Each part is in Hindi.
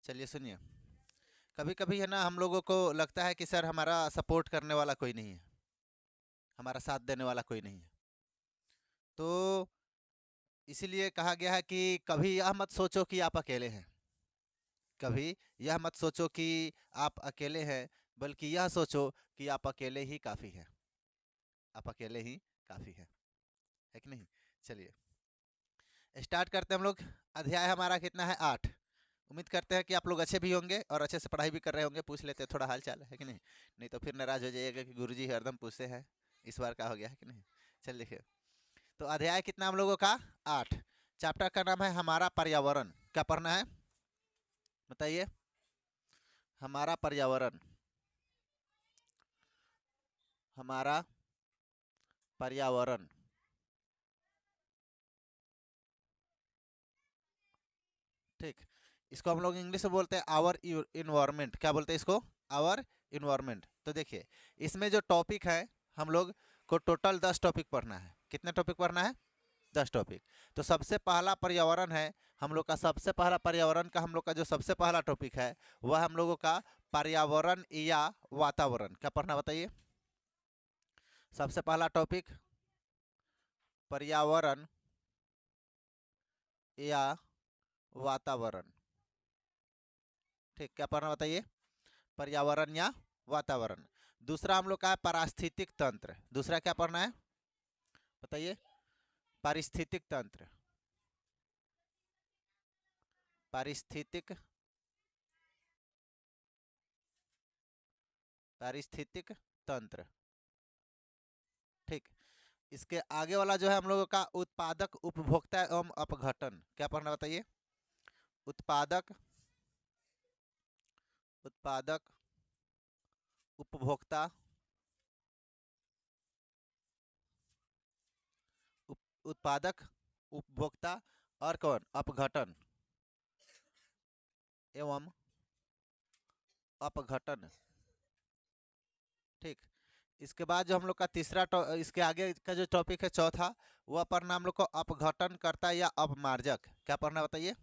चलिए सुनिए। कभी कभी है ना, हम लोगों को लगता है कि सर हमारा सपोर्ट करने वाला कोई नहीं है, हमारा साथ देने वाला कोई नहीं है। तो इसीलिए कहा गया है कि कभी यह मत सोचो कि आप अकेले हैं। कभी यह मत सोचो कि आप अकेले हैं, बल्कि यह सोचो कि आप अकेले ही काफ़ी हैं। आप अकेले ही काफ़ी हैं, है कि नहीं? चलिए स्टार्ट करते हैं हम लोग। अध्याय हमारा कितना है? 8। उम्मीद करते हैं कि आप लोग अच्छे भी होंगे और अच्छे से पढ़ाई भी कर रहे होंगे। पूछ लेते हैं थोड़ा हाल चाल, है कि नहीं? नहीं तो फिर नाराज हो जाइएगा कि गुरुजी हरदम पूछते हैं, इस बार का हो गया, है कि नहीं? चल देखिए, तो अध्याय कितना हम लोगों का? 8। चैप्टर का नाम है हमारा पर्यावरण। क्या पढ़ना है बताइए? हमारा पर्यावरण। हमारा पर्यावरण। ठीक, इसको हम लोग इंग्लिश में बोलते हैं आवर इन्वायरमेंट। क्या बोलते हैं इसको? Our environment. तो देखिए, इसमें जो टॉपिक है, हम लोग को टोटल 10 टॉपिक पढ़ना है। कितने टॉपिक पढ़ना है? 10 टॉपिक। तो सबसे पहला पर्यावरण है हम लोग का। सबसे पहला पर्यावरण का हम लोग का जो सबसे पहला टॉपिक है, वह हम लोगों का पर्यावरण या वातावरण। क्या पढ़ना बताइए? सबसे पहला टॉपिक पर्यावरण या वातावरण। ठीक, क्या पढ़ना बताइए? पर्यावरण या वातावरण। दूसरा हम लोग का है पारिस्थितिक तंत्र। दूसरा क्या पढ़ना है बताइए? पारिस्थितिक तंत्र। पारिस्थितिक पारिस्थितिक तंत्र। ठीक, इसके आगे वाला जो है हम लोगों का उत्पादक उपभोक्ता एवं अपघटन। क्या पढ़ना बताइए? उत्पादक उत्पादक उपभोक्ता उत्पादक उपभोक्ता और कौन? अपघटन एवं अपघटन। ठीक, इसके बाद जो हम लोग का तीसरा इसके आगे का जो टॉपिक है चौथा, वह पढ़ना हम लोग को अपघटन करता या अपमार्जक। क्या पढ़ना बताइए?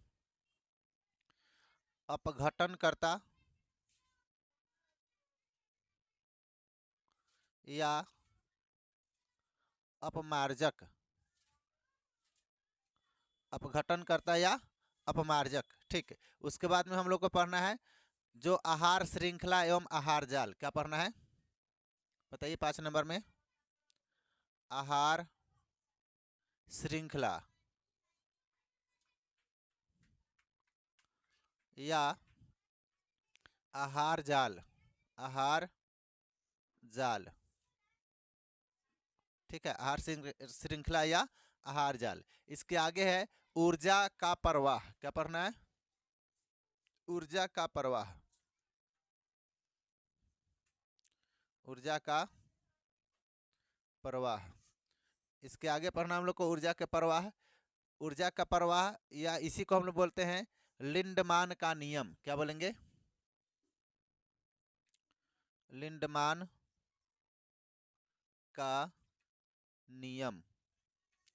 अपघटन करता या अपमार्जक। अपघटन करता या अपमार्जक। ठीक, उसके बाद में हम लोग को पढ़ना है जो आहार श्रृंखला एवं आहार जाल। क्या पढ़ना है बताइए? 5 नंबर में आहार श्रृंखला या आहार जाल। आहार जाल। ठीक है, आहार श्रृंखला या आहार जाल। इसके आगे है ऊर्जा का प्रवाह। क्या पढ़ना है? ऊर्जा का प्रवाह। ऊर्जा का प्रवाह। इसके आगे पढ़ना हम लोग को ऊर्जा के प्रवाह। ऊर्जा का प्रवाह या इसी को हम लोग बोलते हैं लिंडमान का नियम। क्या बोलेंगे? लिंडमान का नियम।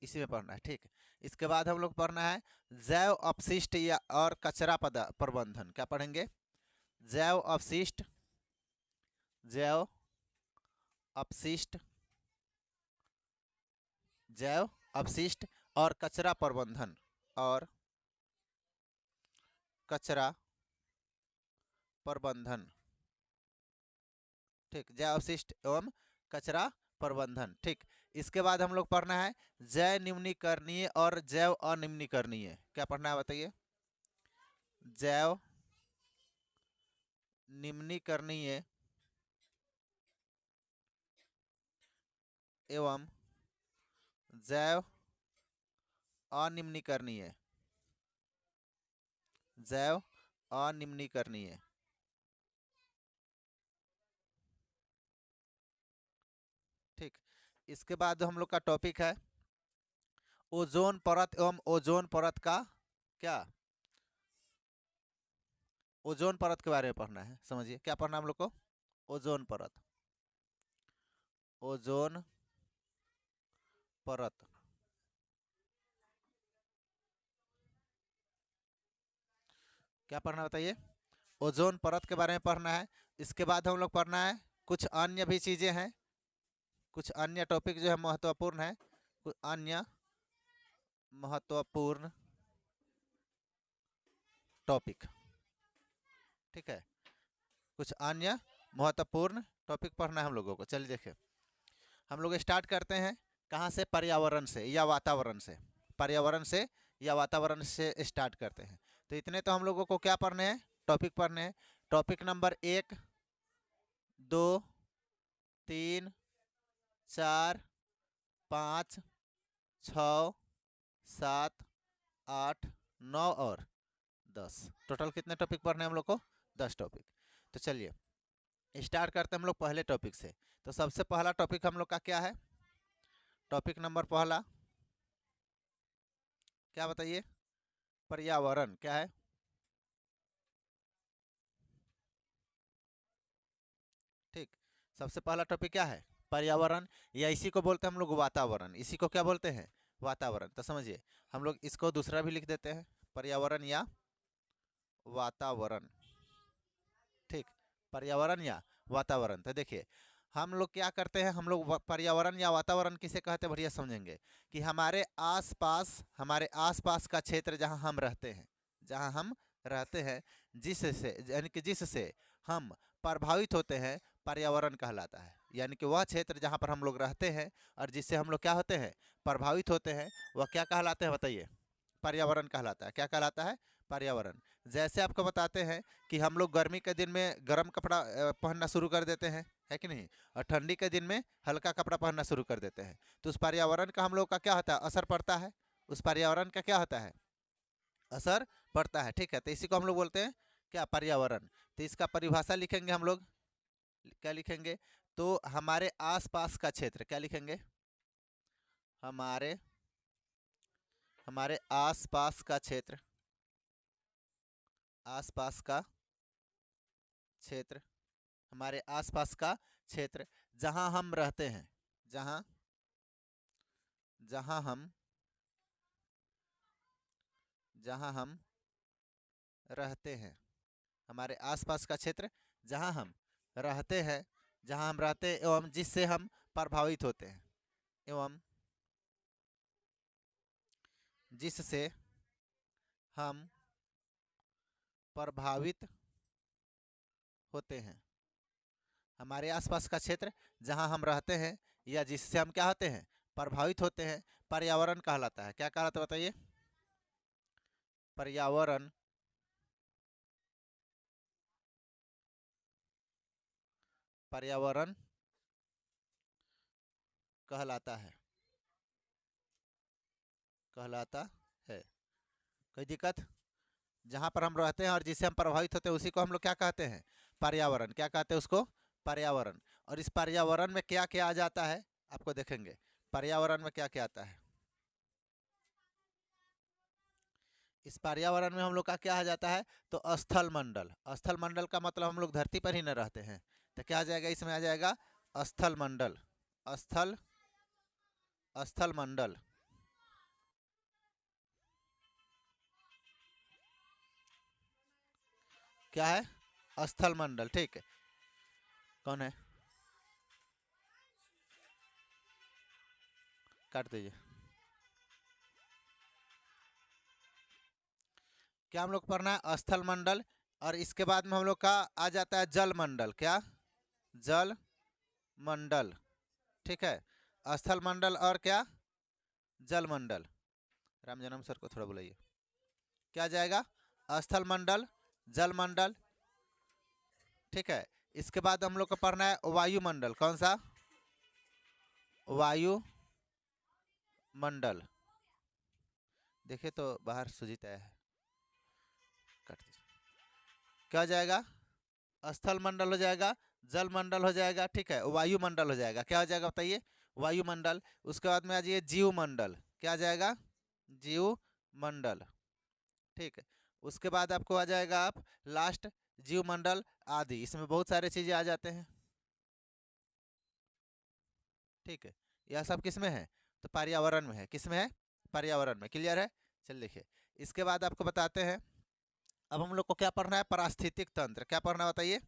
इसी में पढ़ना है। ठीक, इसके बाद हम लोग पढ़ना है जैव अपशिष्ट या और कचरा प्रबंधन। क्या पढ़ेंगे? जैव अपशिष्ट जैव अपशिष्ट जैव अपशिष्ट और कचरा प्रबंधन। और कचरा प्रबंधन। ठीक, जैव अपशिष्ट एवं कचरा प्रबंधन। ठीक, इसके बाद हम लोग पढ़ना है जैव निम्नीकरणीय और जैव अनिम्नीकरणीय। क्या पढ़ना है बताइए? जैव निम्नीकरणीय एवं जैव अनिम्नीकरणीय। जैव अनिम्नीकरणीय। ठीक, इसके बाद हम लोग का टॉपिक है ओजोन परत एवं ओजोन परत का क्या? ओजोन परत के बारे में पढ़ना है। समझिए क्या पढ़ना हम लोग को? ओजोन परत। ओजोन परत। क्या पढ़ना बताइए? ओजोन परत के बारे में पढ़ना है। इसके बाद हम लोग पढ़ना है कुछ अन्य भी चीज़ें हैं, कुछ अन्य टॉपिक जो है महत्वपूर्ण है, कुछ अन्य महत्वपूर्ण टॉपिक, ठीक है, कुछ अन्य महत्वपूर्ण टॉपिक पढ़ना है हम लोगों को। चलिए देखिए, हम लोग स्टार्ट करते हैं कहाँ से, पर्यावरण से या वातावरण से, पर्यावरण से या वातावरण से स्टार्ट करते हैं। तो इतने तो हम लोगों को क्या पढ़ने हैं, टॉपिक पढ़ने हैं। टॉपिक नंबर 1, 2, 3, 4, 5, 6, 7, 8, 9 और 10, टोटल कितने टॉपिक पढ़ने हैं हम लोग को, 10 टॉपिक। तो चलिए स्टार्ट करते हैं हम लोग पहले टॉपिक से। तो सबसे पहला टॉपिक हम लोग का क्या है, टॉपिक नंबर पहला क्या बताइए, पर्यावरण क्या है। ठीक, सबसे पहला टॉपिक क्या है, पर्यावरण, या इसी को बोलते हैं हम लोग वातावरण, इसी को क्या बोलते हैं, वातावरण। तो समझिए हम लोग इसको दूसरा भी लिख देते हैं, पर्यावरण या वातावरण। ठीक, पर्यावरण या वातावरण। तो देखिए हम लोग क्या करते हैं, हम लोग पर्यावरण या वातावरण किसे कहते हैं, बढ़िया समझेंगे कि हमारे आसपास का क्षेत्र जहां हम रहते हैं, जहां हम रहते हैं, जिससे यानी कि जिससे हम प्रभावित होते हैं, पर्यावरण कहलाता है। यानी कि वह क्षेत्र जहां पर हम लोग रहते हैं और जिससे हम लोग क्या होते हैं, प्रभावित होते हैं, वह क्या कहलाते हैं बताइए, पर्यावरण कहलाता है। क्या कहलाता है, पर्यावरण। जैसे आपको बताते हैं कि हम लोग गर्मी के दिन में गर्म कपड़ा पहनना शुरू कर देते हैं, है कि नहीं, और ठंडी के दिन में हल्का कपड़ा पहनना शुरू कर देते हैं। तो उस पर्यावरण का हम लोग का क्या होता है, असर पड़ता है, उस पर्यावरण का क्या होता है, असर पड़ता है। ठीक है, तो इसी को हम लोग बोलते हैं क्या, पर्यावरण। तो इसका परिभाषा लिखेंगे हम लोग, क्या लिखेंगे, तो हमारे आसपास का क्षेत्र, क्या लिखेंगे, हमारे हमारे आसपास का क्षेत्र, आसपास का क्षेत्र, हमारे आसपास का क्षेत्र जहां हम रहते हैं, जहां जहां हम जहां हम रहते हैं, हमारे आसपास का क्षेत्र जहां हम रहते हैं, जहां हम रहते हैं एवं जिससे हम प्रभावित होते हैं, एवं जिससे हम प्रभावित होते हैं। हमारे आसपास का क्षेत्र जहां हम रहते हैं या जिससे हम क्या होते हैं, प्रभावित होते हैं, पर्यावरण कहलाता है। क्या कहलाता है बताइए, पर्यावरण, पर्यावरण कहलाता है, कहलाता है। कोई दिक्कत, जहां पर हम रहते हैं और जिससे हम प्रभावित होते हैं उसी को हम लोग क्या कहते हैं, पर्यावरण। क्या कहते हैं उसको, पर्यावरण। और इस पर्यावरण में क्या क्या आ जाता है, आपको देखेंगे पर्यावरण में क्या क्या आता है। इस पर्यावरण में हम लोग का क्या आ जाता है, तो स्थल मंडल। स्थल मंडल का मतलब हम लोग धरती पर ही न रहते हैं, तो क्या आ जाएगा, इसमें आ जाएगा स्थल मंडल, स्थल स्थल मंडल। क्या है, स्थल मंडल। ठीक है, कौन है, काट दीजिए। क्या हम लोग पढ़ना है, स्थल मंडल। और इसके बाद में हम लोग का आ जाता है जल मंडल। क्या, जल मंडल। ठीक है, स्थल मंडल और क्या, जल मंडल। राम जन्म सर को थोड़ा बुलाइए। क्या जाएगा, स्थल मंडल, जल मंडल। ठीक है, इसके बाद हम लोग को पढ़ना है वायुमंडल। कौन सा, वायु मंडल। देखिए तो बाहर सुजीत आया है, काट दीजिए। क्या हो जाएगा, स्थल मंडल हो जाएगा, जल मंडल हो जाएगा, ठीक है, वायुमंडल हो जाएगा। क्या हो जाएगा बताइए, वायुमंडल। उसके बाद में आ जाइए जीव मंडल। क्या आ जाएगा, जीव मंडल। ठीक है, उसके बाद आपको आ जाएगा आप लास्ट जीव मंडल आदि। इसमें बहुत सारे चीजें आ जाते हैं। ठीक है, यह सब किस में है, तो पर्यावरण में है। किस में है, पर्यावरण में। क्लियर है, चल देखिए इसके बाद आपको बताते हैं अब हम लोग को क्या पढ़ना है? पारिस्थितिक तंत्र। क्या पढ़ना बताइए?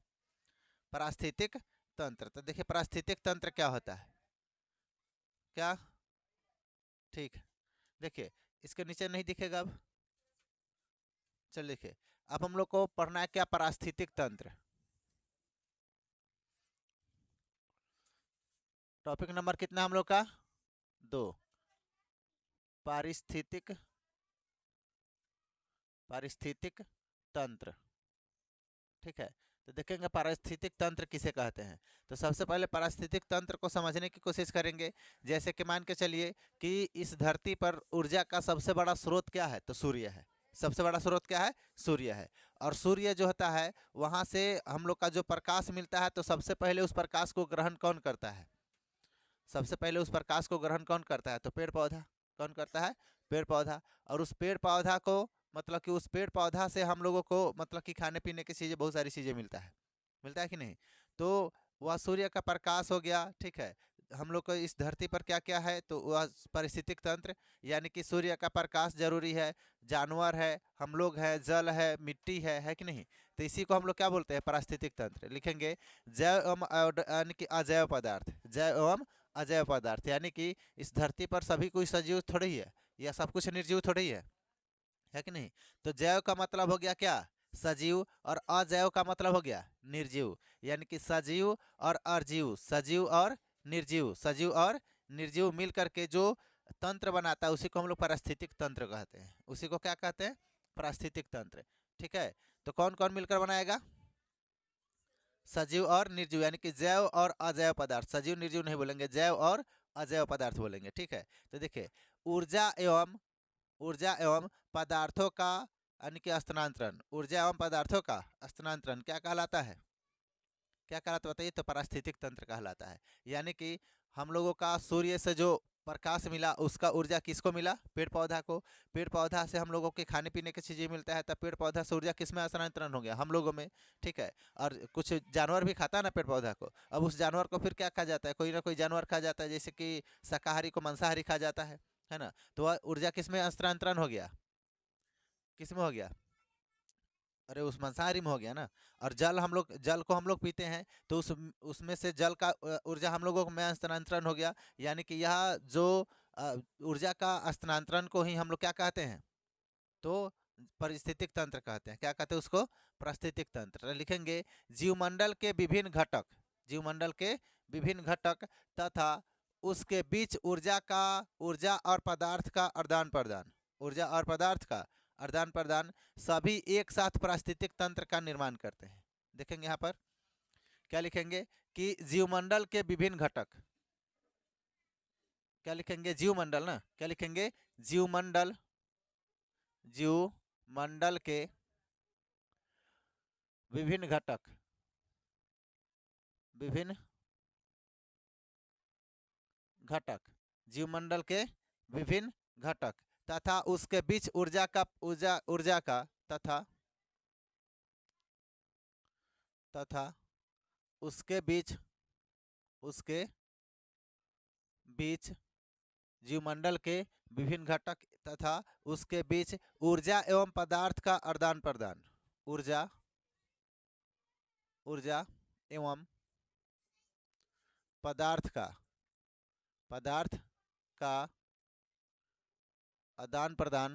पारिस्थितिक तंत्र। तो देखिए पारिस्थितिक तंत्र क्या होता है? क्या? ठीक है, देखिए इसके नीचे नहीं दिखेगा अब। चल देखिए, अब हम लोग को पढ़ना है क्या? पारिस्थितिक तंत्र। टॉपिक नंबर कितना हम लोग का? 2। पारिस्थितिक पारिस्थितिक तंत्र। ठीक है, तो देखेंगे पारिस्थितिक तंत्र किसे कहते हैं। तो सबसे पहले पारिस्थितिक तंत्र को समझने की कोशिश करेंगे। जैसे कि मान के चलिए कि इस धरती पर ऊर्जा का सबसे बड़ा स्रोत क्या है? तो सूर्य है। सबसे बड़ा स्रोत क्या है? सूर्य है। और सूर्य जो होता है वहाँ से हम लोग का जो प्रकाश मिलता है, तो सबसे पहले उस प्रकाश को ग्रहण कौन करता है? सबसे पहले उस प्रकाश को ग्रहण कौन करता है? तो पेड़ पौधा। कौन करता है? पेड़ पौधा। और उस पेड़ पौधा को, मतलब कि उस पेड़ पौधा से हम लोगों को मतलब कि खाने पीने की चीज़ें, बहुत सारी चीज़ें मिलता है। मिलता है कि नहीं? तो वह सूर्य का प्रकाश हो गया। ठीक है, हम लोग को इस धरती पर क्या क्या है? तो वह पारिस्थितिक तंत्र, यानी कि सूर्य का प्रकाश जरूरी है, जानवर है, हम लोग हैं, जल है, मिट्टी है कि नहीं? तो इसी को हम लोग क्या बोलते हैं? पारिस्थितिक तंत्र। लिखेंगे जैव एवं यानी कि अजैव पदार्थ। जैव एवं अजैव पदार्थ, यानी कि इस धरती पर सभी कोई सजीव थोड़ी ही है, या सब कुछ निर्जीव थोड़ी ही है कि नहीं? तो जैव का मतलब हो गया क्या? सजीव। और अजैव का मतलब हो गया निर्जीव। यानी कि सजीव और अजीव, सजीव और निर्जीव, सजीव और निर्जीव मिल करके जो तंत्र बनाता है उसी को हम लोग पारिस्थितिक तंत्र कहते हैं। उसी को क्या कहते हैं? पारिस्थितिक तंत्र। ठीक है, तो कौन कौन मिलकर बनाएगा? सजीव और निर्जीव, यानी कि जैव और अजैव पदार्थ। सजीव निर्जीव नहीं बोलेंगे, जैव और अजैव पदार्थ बोलेंगे। ठीक है, तो देखिए ऊर्जा एवं पदार्थों का, यानी कि स्थानांतरण, ऊर्जा एवं पदार्थों का स्थानांतरण क्या कहलाता है? क्या कहलाता है बताइए? तो पारिस्थितिक तंत्र कहलाता है। यानी कि हम लोगों का सूर्य से जो प्रकाश मिला, उसका ऊर्जा किसको मिला? पेड़ पौधा को। पेड़ पौधा से हम लोगों के खाने पीने की चीज़ें मिलता है, तब पेड़ पौधा से ऊर्जा किस में स्थानांतरण हो गया? हम लोगों में। ठीक है, और कुछ जानवर भी खाता है ना पेड़ पौधा को। अब उस जानवर को फिर क्या खा जाता है? कोई ना कोई जानवर खा जाता है, जैसे कि शाकाहारी को मांसाहारी खा जाता है ना? तो वह ऊर्जा किस में स्थानांतरण हो गया? किस में हो गया? अरे उस मांसाहारी में हो गया ना। और जल को हम लोग पीते हैं, तो उसमें से जल का ऊर्जा हम लोगों में स्थानांतरण हो गया। यानी कि यह जो ऊर्जा का स्थानांतरण को ही हम लोग क्या कहते हैं? तो पारिस्थितिक तंत्र कहते हैं। क्या कहते हैं उसको? पारिस्थितिक तंत्र। लिखेंगे जीवमंडल के विभिन्न घटक, जीवमंडल के विभिन्न घटक तथा उसके बीच ऊर्जा और पदार्थ का आदान प्रदान, ऊर्जा और पदार्थ का आदान प्रदान सभी एक साथ पारिस्थितिक तंत्र का निर्माण करते हैं। देखेंगे यहाँ पर क्या लिखेंगे कि जीवमंडल के विभिन्न घटक। क्या लिखेंगे? जीवमंडल ना। क्या लिखेंगे? जीवमंडल, जीवमंडल के विभिन्न घटक, विभिन्न घटक, जीवमंडल के विभिन्न घटक तथा उसके बीच ऊर्जा का तथा तथा उसके उसके बीच जीवमंडल के विभिन्न घटक तथा उसके बीच ऊर्जा एवं पदार्थ का आदान प्रदान, ऊर्जा ऊर्जा एवं पदार्थ का आदान प्रदान।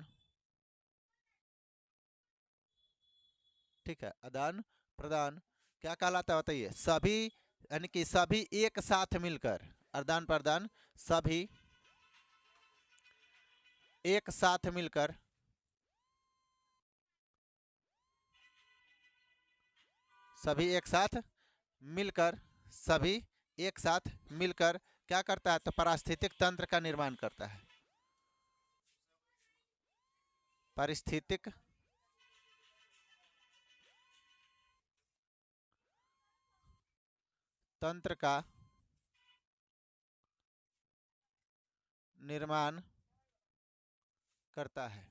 ठीक है, आदान प्रदान क्या कहलाता है बताइए? सभी, यानी कि सभी एक साथ मिलकर, आदान प्रदान सभी एक साथ मिलकर, सभी एक साथ मिलकर, सभी एक साथ मिलकर क्या करता है? तो पारिस्थितिक तंत्र का निर्माण करता है। पारिस्थितिक तंत्र का निर्माण करता है।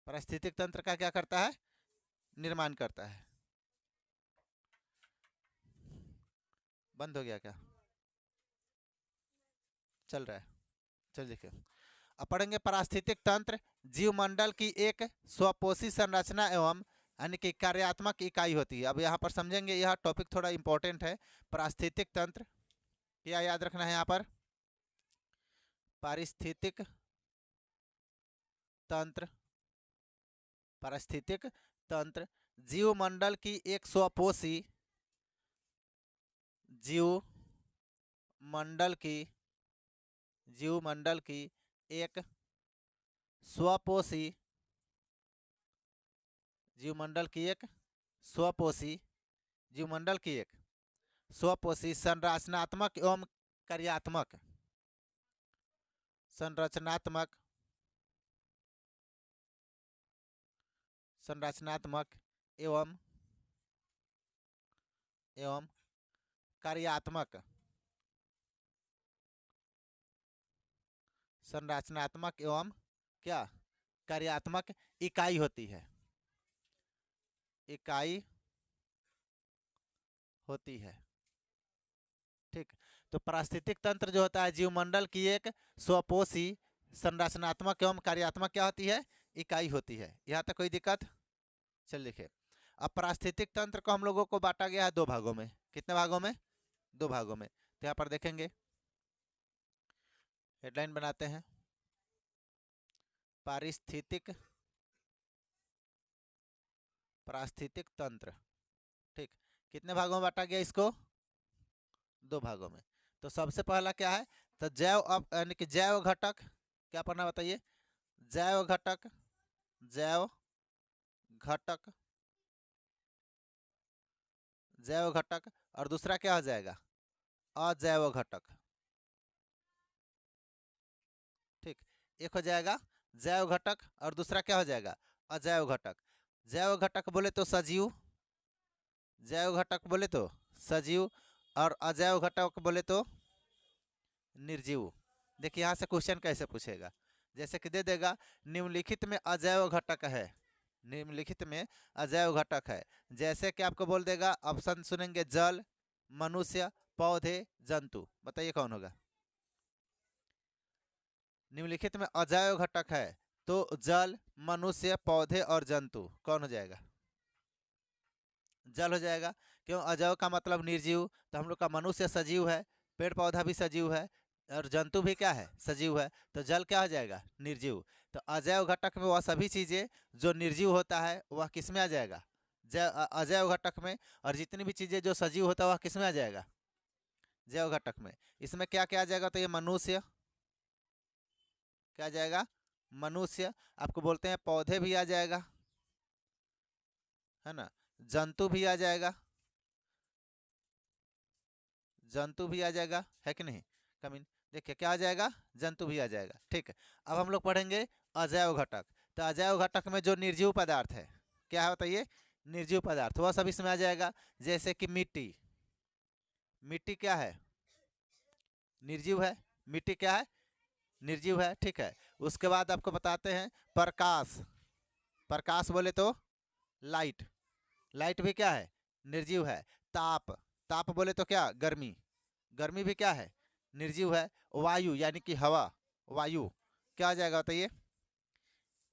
पारिस्थितिक तंत्र का क्या करता है? निर्माण करता है। बंद हो गया क्या? चल रहा है। चल देखिए, अब पढ़ेंगे पारिस्थितिक तंत्र जीवमंडल की एक स्वपोषी संरचना एवं यानी कि कार्यात्मक इकाई होती है। अब यहाँ पर समझेंगे, यह टॉपिक थोड़ा इंपॉर्टेंट है। पारिस्थितिक तंत्र, क्या याद रखना है यहाँ पर? पारिस्थितिक तंत्र, पारिस्थितिक तंत्र जीवमंडल की एक स्वपोषी, जीवमंडल की एक स्वपोषी, जीवमंडल की एक स्वपोषी, जीवमंडल की एक स्वपोषी संरचनात्मक एवं कार्यात्मक, संरचनात्मक एवं कार्यात्मक, संरचनात्मक एवं क्या कार्यात्मक इकाई होती है, इकाई होती है। ठीक, तो पारिस्थितिक तंत्र जो होता है जीवमंडल की एक स्वपोषी संरचनात्मक एवं कार्यात्मक क्या होती है? इकाई होती है। यहाँ तक कोई दिक्कत? चल देखिए, अब पारिस्थितिक तंत्र को हम लोगों को बांटा गया है दो भागों में। कितने भागों में? दो भागों में। तो यहाँ पर देखेंगे, हेडलाइन बनाते हैं, पारिस्थितिक तंत्र। ठीक, कितने भागों में बांटा गया इसको? दो भागों में। तो सबसे पहला क्या है? तो जैव यानी कि जैव घटक, क्या पढ़ना बताइए? जैव घटक, जैव घटक, जैव घटक, और दूसरा क्या हो जाएगा? अजैव घटक। ठीक, एक हो जाएगा जैव घटक और दूसरा क्या हो जाएगा? अजैव घटक। जैव घटक बोले तो सजीव, जैव घटक बोले तो सजीव, और अजैव घटक बोले तो निर्जीव। देखिए यहाँ से क्वेश्चन कैसे पूछेगा, जैसे कि दे देगा निम्नलिखित में अजैव घटक है, निम्नलिखित में अजैव घटक है, जैसे कि आपको बोल देगा, ऑप्शन सुनेंगे, जल, मनुष्य, पौधे, जंतु। बताइए कौन होगा? निम्नलिखित में अजैव घटक है तो जल, मनुष्य, पौधे और जंतु, कौन हो जाएगा? जल हो जाएगा। क्यों? अजैव का मतलब निर्जीव, तो हम लोग का मनुष्य सजीव है, पेड़ पौधा भी सजीव है, और जंतु भी क्या है? सजीव है। तो जल क्या हो जाएगा? निर्जीव। तो अजैव घटक में वह सभी चीजें जो निर्जीव होता है वह किस में आ जाएगा? अजैव घटक में। और जितनी भी चीजें जो सजीव होता है वह किस में आ जाएगा? जैव घटक में। इसमें क्या क्या आ जाएगा? तो ये मनुष्य क्या आ जाएगा? मनुष्य। आपको बोलते हैं पौधे भी आ जाएगा, है ना, जंतु भी आ जाएगा, जंतु भी आ जाएगा, है कि नहीं? कमीन, देखिए क्या आ जाएगा? जंतु भी आ जाएगा। ठीक है, अब हम लोग पढ़ेंगे अजैव घटक। तो अजैव घटक में जो निर्जीव पदार्थ है, क्या है बताइए? निर्जीव पदार्थ, वह सब इसमें आ जाएगा। जैसे कि मिट्टी, मिट्टी क्या है? निर्जीव है। मिट्टी क्या है? निर्जीव है। ठीक है, उसके बाद आपको बताते हैं प्रकाश, प्रकाश बोले तो लाइट, लाइट भी क्या है? निर्जीव है। ताप, ताप बोले तो क्या? गर्मी, गर्मी भी क्या है? निर्जीव है। वायु यानी कि हवा, वायु क्या आ जाएगा बताइए?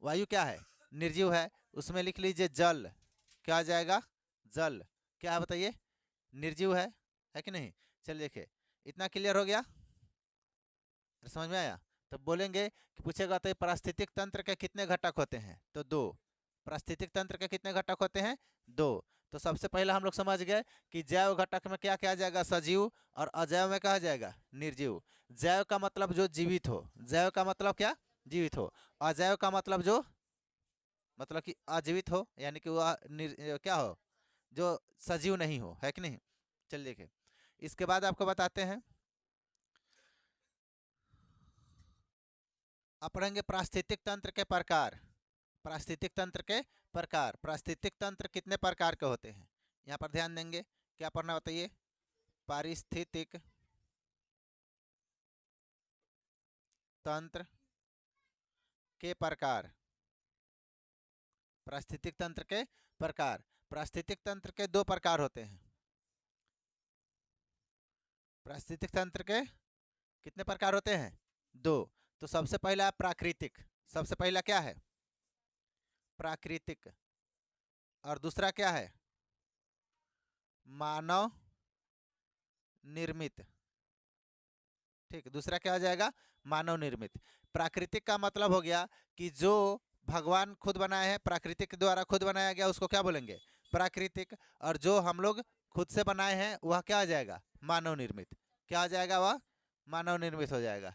वायु क्या है? निर्जीव है। उसमें लिख लीजिए जल, क्या आ जाएगा? जल क्या है बताइए? निर्जीव है कि नहीं? चलिए देखिए, इतना क्लियर हो गया, समझ में आया? तो बोलेंगे कि पूछेगा तो पारिस्थितिक तंत्र के कितने घटक होते हैं? तो दो। पारिस्थितिक तंत्र के कितने घटक होते हैं? दो। तो सबसे पहले हम लोग समझ गए कि जैव घटक में क्या क्या आ जाएगा? सजीव, और अजैव में क्या आ जाएगा? निर्जीव। जैव का मतलब जो जीवित हो, जैव का मतलब क्या? जीवित हो। अजैव का मतलब जो, मतलब कि अजीवित हो, यानी कि वह क्या हो? जो सजीव नहीं हो, है कि नहीं? चलिए देखिए, इसके बाद आपको बताते हैं, अब पढ़ेंगे पारिस्थितिक तंत्र के प्रकार। पारिस्थितिक तंत्र के प्रकार, पारिस्थितिक तंत्र कितने प्रकार के होते हैं? यहाँ पर ध्यान देंगे, क्या पढ़ना बताइए? पारिस्थितिक तंत्र के प्रकार, पारिस्थितिक तंत्र के प्रकार। पारिस्थितिक तंत्र के दो प्रकार होते हैं। पारिस्थितिक तंत्र के कितने प्रकार होते हैं? दो। तो सबसे पहला प्राकृतिक, सबसे पहला क्या है? प्राकृतिक। और दूसरा क्या है? मानव निर्मित। ठीक, दूसरा क्या हो जाएगा? मानव निर्मित। प्राकृतिक का मतलब हो गया कि जो भगवान खुद बनाए हैं, प्राकृतिक के द्वारा खुद बनाया गया, उसको क्या बोलेंगे? प्राकृतिक। और जो हम लोग खुद से बनाए हैं वह क्या हो जाएगा? मानव निर्मित। क्या हो जाएगा? वह मानव निर्मित हो जाएगा।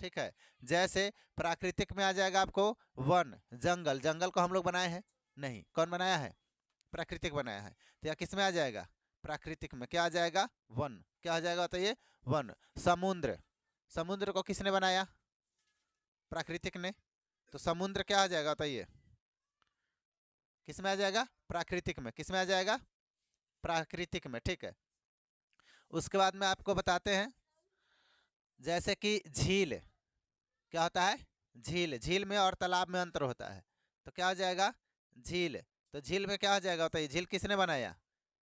ठीक है। जैसे प्राकृतिक में आ जाएगा आपको वन, जंगल। जंगल को हम लोग बनाए हैं? नहीं। कौन बनाया है? प्राकृतिक बनाया है। तो यह किस में आ जाएगा? प्राकृतिक में। क्या आ जाएगा? वन। क्या आ जाएगा बताइए? वन। समुद्र। समुद्र को किसने बनाया? प्राकृतिक ने। तो समुद्र क्या आ जाएगा बताइए? किस में आ जाएगा? प्राकृतिक में। किस में आ जाएगा? प्राकृतिक में। ठीक है। उसके बाद में आपको बताते हैं, जैसे कि झील। क्या होता है? झील। झील में और तालाब में अंतर होता है। तो क्या हो जाएगा? झील। तो झील में क्या हो जाएगा बताइए? झील किसने बनाया?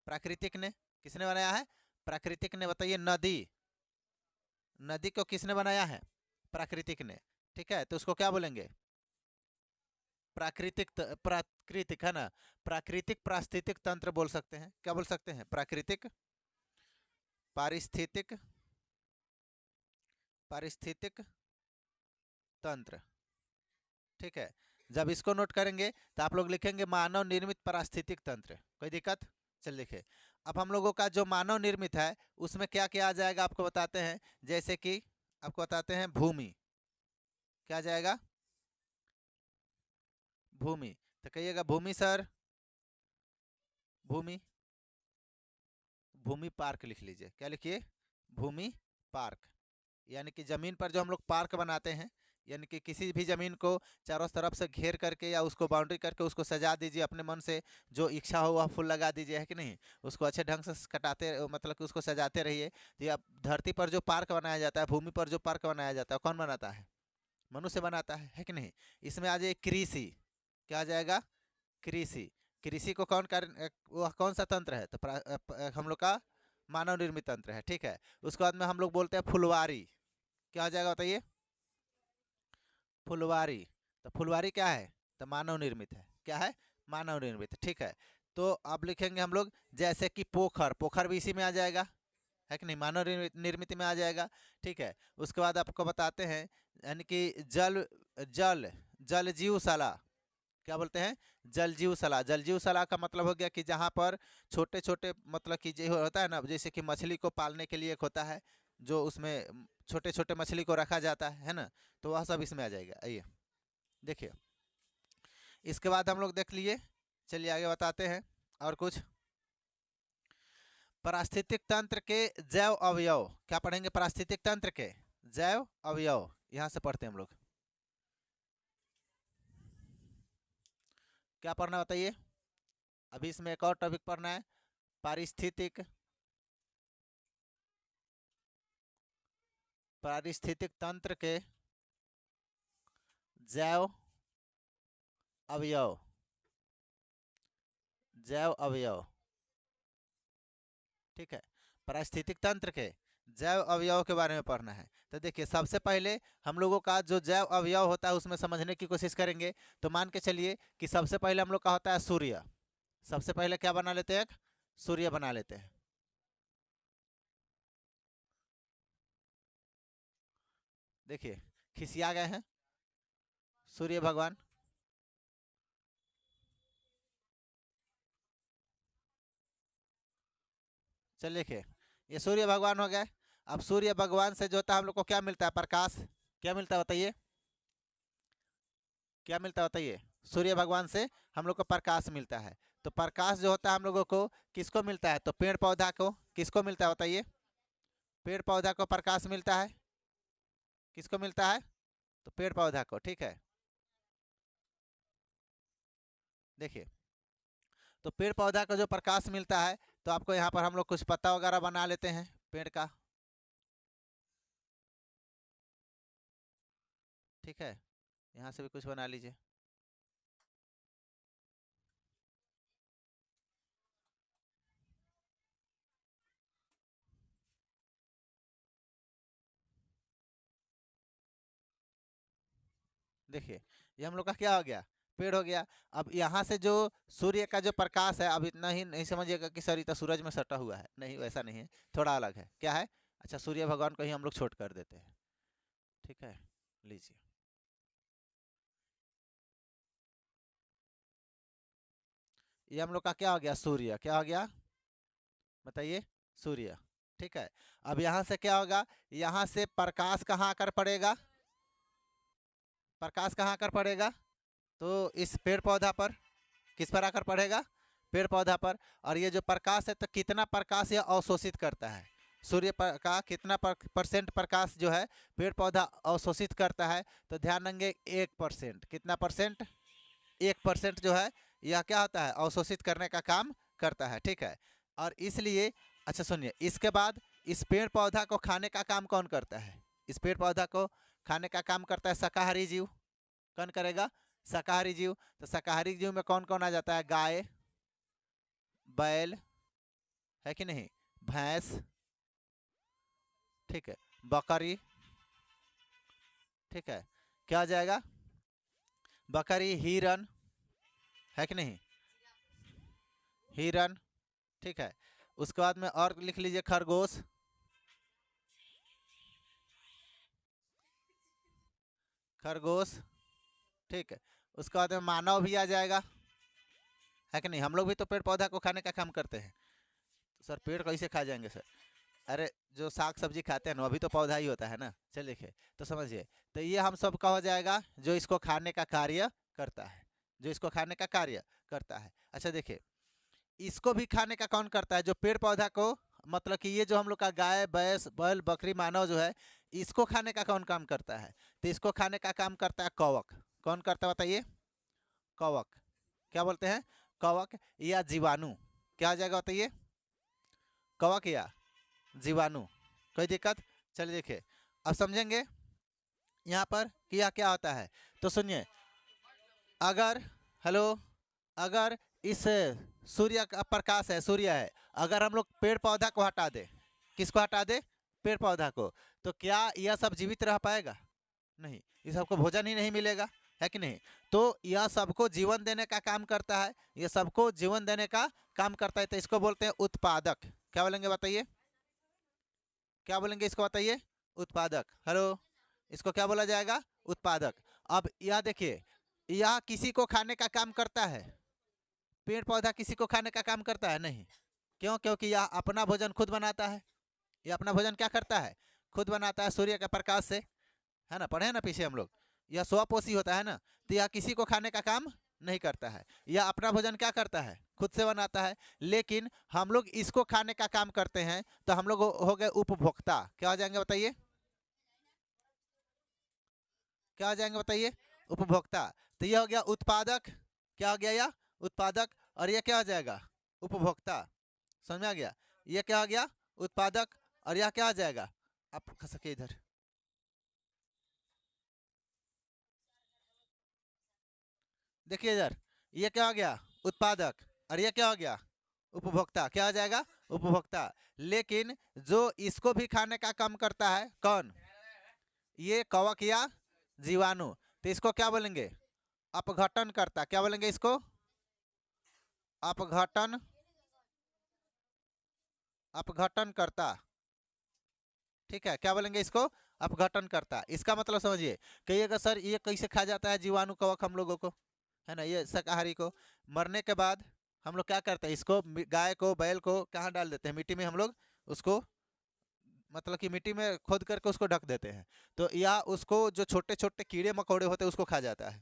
प्राकृतिक ने। किसने बनाया है? प्राकृतिक ने। बताइए नदी। नदी को किसने बनाया है? प्राकृतिक ने। ठीक है। तो उसको क्या बोलेंगे? प्राकृतिक है ना। प्राकृतिक पारिस्थितिक तंत्र बोल सकते हैं। क्या बोल सकते हैं? प्राकृतिक पारिस्थितिक पारिस्थितिक तंत्र। ठीक है। जब इसको नोट करेंगे तो आप लोग लिखेंगे मानव निर्मित पारिस्थितिक तंत्र। कोई दिक्कत? चल लिखे। अब हम लोगों का जो मानव निर्मित है उसमें क्या क्या आ जाएगा आपको बताते हैं। जैसे कि आपको बताते हैं भूमि। क्या आ जाएगा? भूमि। तो कहिएगा भूमि सर। भूमि। भूमि पार्क लिख लीजिए। क्या लिखिए? भूमि पार्क। यानी कि ज़मीन पर जो हम लोग पार्क बनाते हैं, यानी कि किसी भी ज़मीन को चारों तरफ से घेर करके या उसको बाउंड्री करके उसको सजा दीजिए अपने मन से। जो इच्छा हो वह फूल लगा दीजिए, है कि नहीं? उसको अच्छे ढंग से कटाते, मतलब कि उसको सजाते रहिए। तो ये अब धरती पर जो पार्क बनाया जाता है, भूमि पर जो पार्क बनाया जाता है, कौन बनाता है? मनुष्य बनाता है कि नहीं? इसमें आ जाए कृषि। क्या आ जाएगा? कृषि। कृषि को कौन कर, वह कौन सा तंत्र है? तो हम लोग का मानव निर्मित तंत्र है। ठीक है। उसके बाद में हम लोग बोलते हैं फुलवारी। क्या हो जाएगा बताइए? फुलवारी। तो फुलवारी क्या है? तो मानव निर्मित है। क्या है? मानव निर्मित। ठीक है। तो अब लिखेंगे हम लोग, जैसे कि पोखर। पोखर भी इसी में आ जाएगा, है कि नहीं? मानव निर्मित में आ जाएगा। ठीक है। उसके बाद आपको बताते हैं, यानी कि जल जल जल जीवशाला। क्या बोलते हैं? जल जीवशाला। जल जीवशाला का मतलब हो गया कि जहाँ पर छोटे छोटे, मतलब कि जो होता है ना, जैसे कि मछली को पालने के लिए एक होता है जो उसमें छोटे छोटे मछली को रखा जाता है ना। तो वह सब इसमें आ जाएगा। आइए देखिए। इसके बाद हम लोग देख लिए। चलिए आगे बताते हैं और कुछ। पारिस्थितिक तंत्र के जैव अवयव। क्या पढ़ेंगे? पारिस्थितिक तंत्र के जैव अवयव। यहाँ से पढ़ते हैं हम लोग। क्या पढ़ना बताइए? अभी इसमें एक और टॉपिक पढ़ना है, पारिस्थितिक पारिस्थितिक तंत्र के जैव अवयव। जैव अवयव। ठीक है। पारिस्थितिक तंत्र के जैव अवयव के बारे में पढ़ना है। तो देखिए, सबसे पहले हम लोगों का जो जैव अवयव होता है उसमें समझने की कोशिश करेंगे। तो मान के चलिए कि सबसे पहले हम लोग का होता है सूर्य। सबसे पहले क्या बना लेते हैं? सूर्य बना लेते हैं। देखिए, खिसिया गए हैं सूर्य भगवान। चलिए देखिए, ये सूर्य भगवान हो गए। अब सूर्य भगवान से जो होता है हम लोग को क्या मिलता है? प्रकाश। क्या मिलता है बताइए? क्या मिलता है बताइए? सूर्य भगवान से हम लोग को प्रकाश मिलता है। तो प्रकाश जो होता है हम लोगों को किसको मिलता है? तो पेड़ पौधा को। किसको मिलता है बताइए? पेड़ पौधा को प्रकाश मिलता है। किसको मिलता है? तो पेड़ पौधा को। ठीक है। देखिए, तो पेड़ पौधा को जो प्रकाश मिलता है, तो आपको यहाँ पर हम लोग कुछ पत्ता वगैरह बना लेते हैं पेड़ का। ठीक है। यहाँ से भी कुछ बना लीजिए। देखिए ये हम लोग का क्या हो गया, पेड़ हो गया। अब यहाँ से जो सूर्य का जो प्रकाश है, अब इतना ही नहीं समझिएगा कि सर ये तो सूरज में सटा हुआ है, नहीं वैसा नहीं है, थोड़ा अलग है। क्या है, अच्छा सूर्य भगवान को ही हम लोग छोट कर देते हैं, ठीक है। लीजिए, ये हम लोग का क्या हो गया, सूर्य। क्या हो गया बताइए, सूर्य। ठीक है। अब यहाँ से क्या होगा, यहाँ से प्रकाश कहाँ आकर पड़ेगा, प्रकाश कहाँ आकर पड़ेगा, तो इस पेड़ पौधा पर। किस पर आकर पड़ेगा, पेड़ पौधा पर। और ये जो प्रकाश है, तो कितना प्रकाश ये अवशोषित करता है, सूर्य का कितना परसेंट प्रकाश जो है पेड़ पौधा अवशोषित करता है, तो ध्यान देंगे 1%। कितना परसेंट, 1% जो है यह क्या होता है, अवशोषित करने का काम करता है, ठीक है। और इसलिए अच्छा सुनिए, इसके बाद इस पेड़ पौधा को खाने का काम कौन करता है, इस पेड़ पौधा को खाने का काम करता है शाकाहारी जीव। कौन करेगा, शाकाहारी जीव। तो शाकाहारी जीव में कौन कौन आ जाता है, गाय, बैल, है कि नहीं, भैंस, ठीक है, बकरी, ठीक है, क्या आ जाएगा, बकरी, हिरन, है कि नहीं, हिरन, ठीक है। उसके बाद में और लिख लीजिए, खरगोश, खरगोश, ठीक है। उसके बाद में मानव भी आ जाएगा, है कि नहीं, हम लोग भी तो पेड़ पौधा को खाने का काम करते हैं। तो सर पेड़ कैसे खा जाएंगे सर, अरे जो साग सब्जी खाते हैं ना, अभी तो पौधा ही होता है ना। चलिए देखिए, तो समझिए, तो ये हम सब का हो जाएगा जो इसको खाने का कार्य करता है, जो इसको खाने का कार्य करता है। अच्छा देखिए, इसको भी खाने का कौन करता है, जो पेड़ पौधा को, मतलब कि ये जो हम लोग का गाय भैंस बैल बकरी मानव जो है, इसको खाने का कौन काम करता है, तो इसको खाने का काम करता है कवक। कौन करता है बताइए, कवक। क्या बोलते हैं, कवक या जीवाणु। क्या आ जाएगा बताइए, कवक या जीवाणु। कोई दिक्कत, चलिए देखिए, अब समझेंगे यहाँ पर कि यह क्या होता है। तो सुनिए, अगर, हेलो, अगर इस सूर्य का प्रकाश है, सूर्य है, अगर हम लोग पेड़ पौधा को हटा दे, किसको हटा दे, पेड़ पौधा को, तो क्या यह सब जीवित रह पाएगा, नहीं, ये सबको भोजन ही नहीं मिलेगा, है कि नहीं। तो यह सबको जीवन देने का काम करता है, यह सबको जीवन देने का काम करता है, तो इसको बोलते हैं उत्पादक। क्या बोलेंगे बताइए, क्या बोलेंगे इसको बताइए, उत्पादक। हेलो, इसको क्या बोला जाएगा, उत्पादक। अब यह देखिए, यह किसी को खाने का काम करता है, पेड़ पौधा किसी को खाने का काम करता है नहीं। क्यों, क्योंकि यह अपना भोजन खुद बनाता है, यह अपना भोजन क्या करता है, खुद बनाता है सूर्य के प्रकाश से, है ना, पढ़े हैं ना पीछे हम लोग। यह स्वपोषी होता है ना, तो यह किसी को खाने का काम नहीं करता है, यह अपना भोजन क्या करता है, खुद से बनाता है। लेकिन हम लोग इसको खाने का काम करते हैं, तो हम लोग हो गए उपभोक्ता। क्या हो जाएंगे बताइए, क्या हो जाएंगे बताइए, उपभोक्ता। तो यह हो गया उत्पादक, क्या हो गया यह, उत्पादक। और यह क्या हो जाएगा, उपभोक्ता। समझ में आ गया, यह क्या हो गया, उत्पादक, और यह क्या हो जाएगा, आप खसके इधर, देखिए इधर, ये क्या हो गया, उत्पादक, और ये क्या हो गया, उपभोक्ता। क्या हो जाएगा, उपभोक्ता। लेकिन जो इसको भी खाने का काम करता है कौन, ये कवक या जीवाणु, तो इसको क्या बोलेंगे, अपघटन करता। क्या बोलेंगे इसको, अपघटन, अपघटन करता, ठीक है। क्या बोलेंगे इसको, अपघटन करता। इसका मतलब समझिए, कहिएगा सर ये कैसे खा जाता है जीवाणु कवक हम लोगों को, है ना, ये शाकाहारी को। मरने के बाद हम लोग क्या करते हैं, इसको गाय को बैल को कहाँ डाल देते हैं, मिट्टी में हम लोग उसको, मतलब कि मिट्टी में खोद करके उसको ढक देते हैं। तो या उसको जो छोटे छोटे कीड़े मकोड़े होते हैं उसको खा जाता है,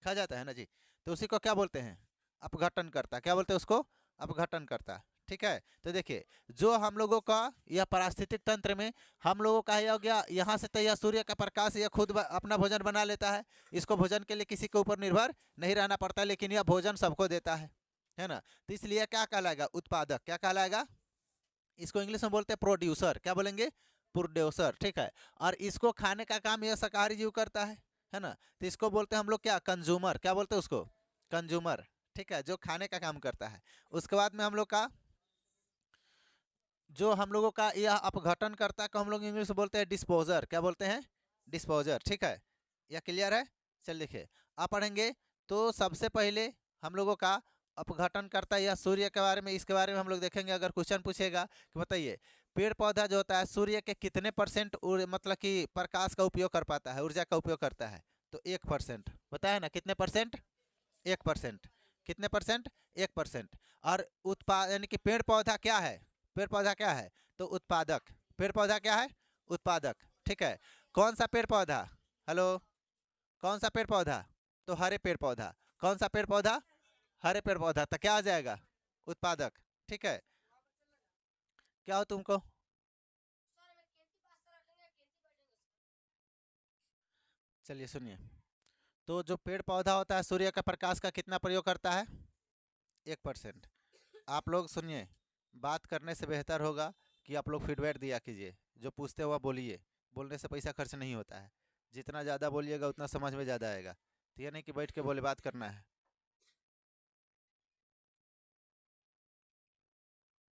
खा जाता है ना जी। तो उसी को क्या बोलते हैं, अपघटन करता। क्या बोलते हैं उसको, अपघटन करता, ठीक है। तो देखिए, जो हम लोगों का यह पारिस्थितिक तंत्र में हम लोगों का यह हो गया, यहाँ से तो यह सूर्य का प्रकाश यह खुद अपना भोजन बना लेता है, इसको भोजन के लिए किसी के ऊपर निर्भर नहीं रहना पड़ता, लेकिन यह भोजन सबको देता है ना। तो इसलिए क्या कहलाएगा, उत्पादक। क्या कहलाएगा, इसको इंग्लिश में बोलते हैं प्रोड्यूसर। क्या बोलेंगे, प्रोड्यूसर, ठीक है। और इसको खाने का काम यह शाकाहारी जीव करता है ना। तो इसको बोलते हैं हम लोग क्या, कंज्यूमर। क्या बोलते हैं उसको, कंज्यूमर, ठीक है, जो खाने का काम करता है। उसके बाद में हम लोग का, जो हम लोगों का यह अपघटन करता को हम लोग इंग्लिश में बोलते हैं डिस्पोजर। क्या बोलते हैं, डिस्पोजर, ठीक है। यह क्लियर है, चल देखिए, आप पढ़ेंगे तो सबसे पहले हम लोगों का अपघटन करता है या सूर्य के बारे में, इसके बारे में हम लोग देखेंगे। अगर क्वेश्चन पूछेगा कि बताइए पेड़ पौधा जो होता है सूर्य के कितने परसेंट मतलब कि प्रकाश का उपयोग कर पाता है, ऊर्जा का उपयोग करता है, तो 1%। बताया ना कितने परसेंट? 1%। कितने परसेंट? 1%। और उत्पाद यानी कि पेड़ पौधा क्या है? पेड़ पौधा क्या है? तो उत्पादक। पेड़ पौधा क्या है? उत्पादक। ठीक है। कौन सा पेड़ पौधा? हेलो, कौन सा पेड़ पौधा? तो हरे पेड़ पौधा। कौन सा पेड़ पौधा? हरे पेड़ पौधा। तो क्या आ जाएगा? उत्पादक। ठीक है। क्या हो तुमको? चलिए सुनिए, तो जो पेड़ पौधा होता है सूर्य का प्रकाश का कितना प्रयोग करता है? 1%। आप लोग सुनिए, बात करने से बेहतर होगा कि आप लोग फीडबैक दिया कीजिए, जो पूछते हुआ बोलिए। बोलने से पैसा खर्च नहीं होता है, जितना ज़्यादा बोलिएगा उतना समझ में ज़्यादा आएगा। तो ये नहीं कि बैठ के बोले बात करना है।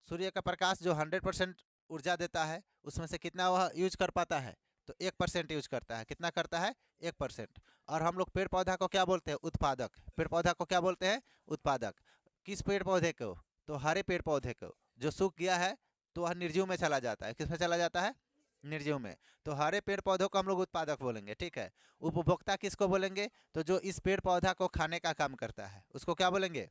सूर्य का प्रकाश जो 100% ऊर्जा देता है उसमें से कितना वह यूज कर पाता है? तो 1% यूज करता है। कितना करता है? 1%। और हम लोग पेड़ पौधा को क्या बोलते हैं? उत्पादक। पेड़ पौधा को क्या बोलते हैं? उत्पादक। किस पेड़ पौधे को? तो हरे पेड़ पौधे को। जो सूख गया है तो वह निर्जीव में चला जाता है। किस में चला जाता है? निर्जीव में। तो हरे पेड़ पौधों को हम लोग उत्पादक बोलेंगे। ठीक है। उपभोक्ता किसको बोलेंगे? तो जो इस पेड़ पौधा को खाने का काम करता है उसको क्या बोलेंगे?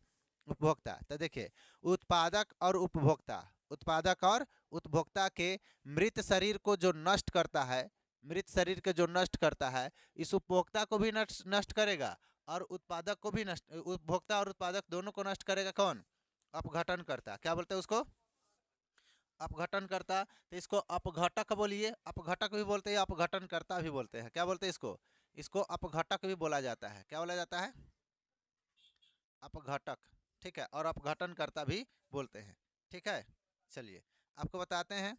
उपभोक्ता। तो देखिए, उत्पादक और उपभोक्ता, उत्पादक और उपभोक्ता के मृत शरीर को जो नष्ट करता है, मृत शरीर के जो नष्ट करता है, इस उपभोक्ता को भी नष्ट नष्ट करेगा और उत्पादक को भी नष्ट, उपभोक्ता और उत्पादक दोनों को नष्ट करेगा कौन? अपघटन करता। क्या बोलते हैं उसको? अपघटन करता। तो इसको अपघटक बोलिए। अपघटक भी बोलते हैं, अपघटन करता भी बोलते हैं। क्या बोलते हैं इसको? इसको अपघटक भी बोला जाता है। क्या बोला जाता है? अपघटक। ठीक है। और अपघटन करता भी बोलते हैं। ठीक है। चलिए आपको बताते हैं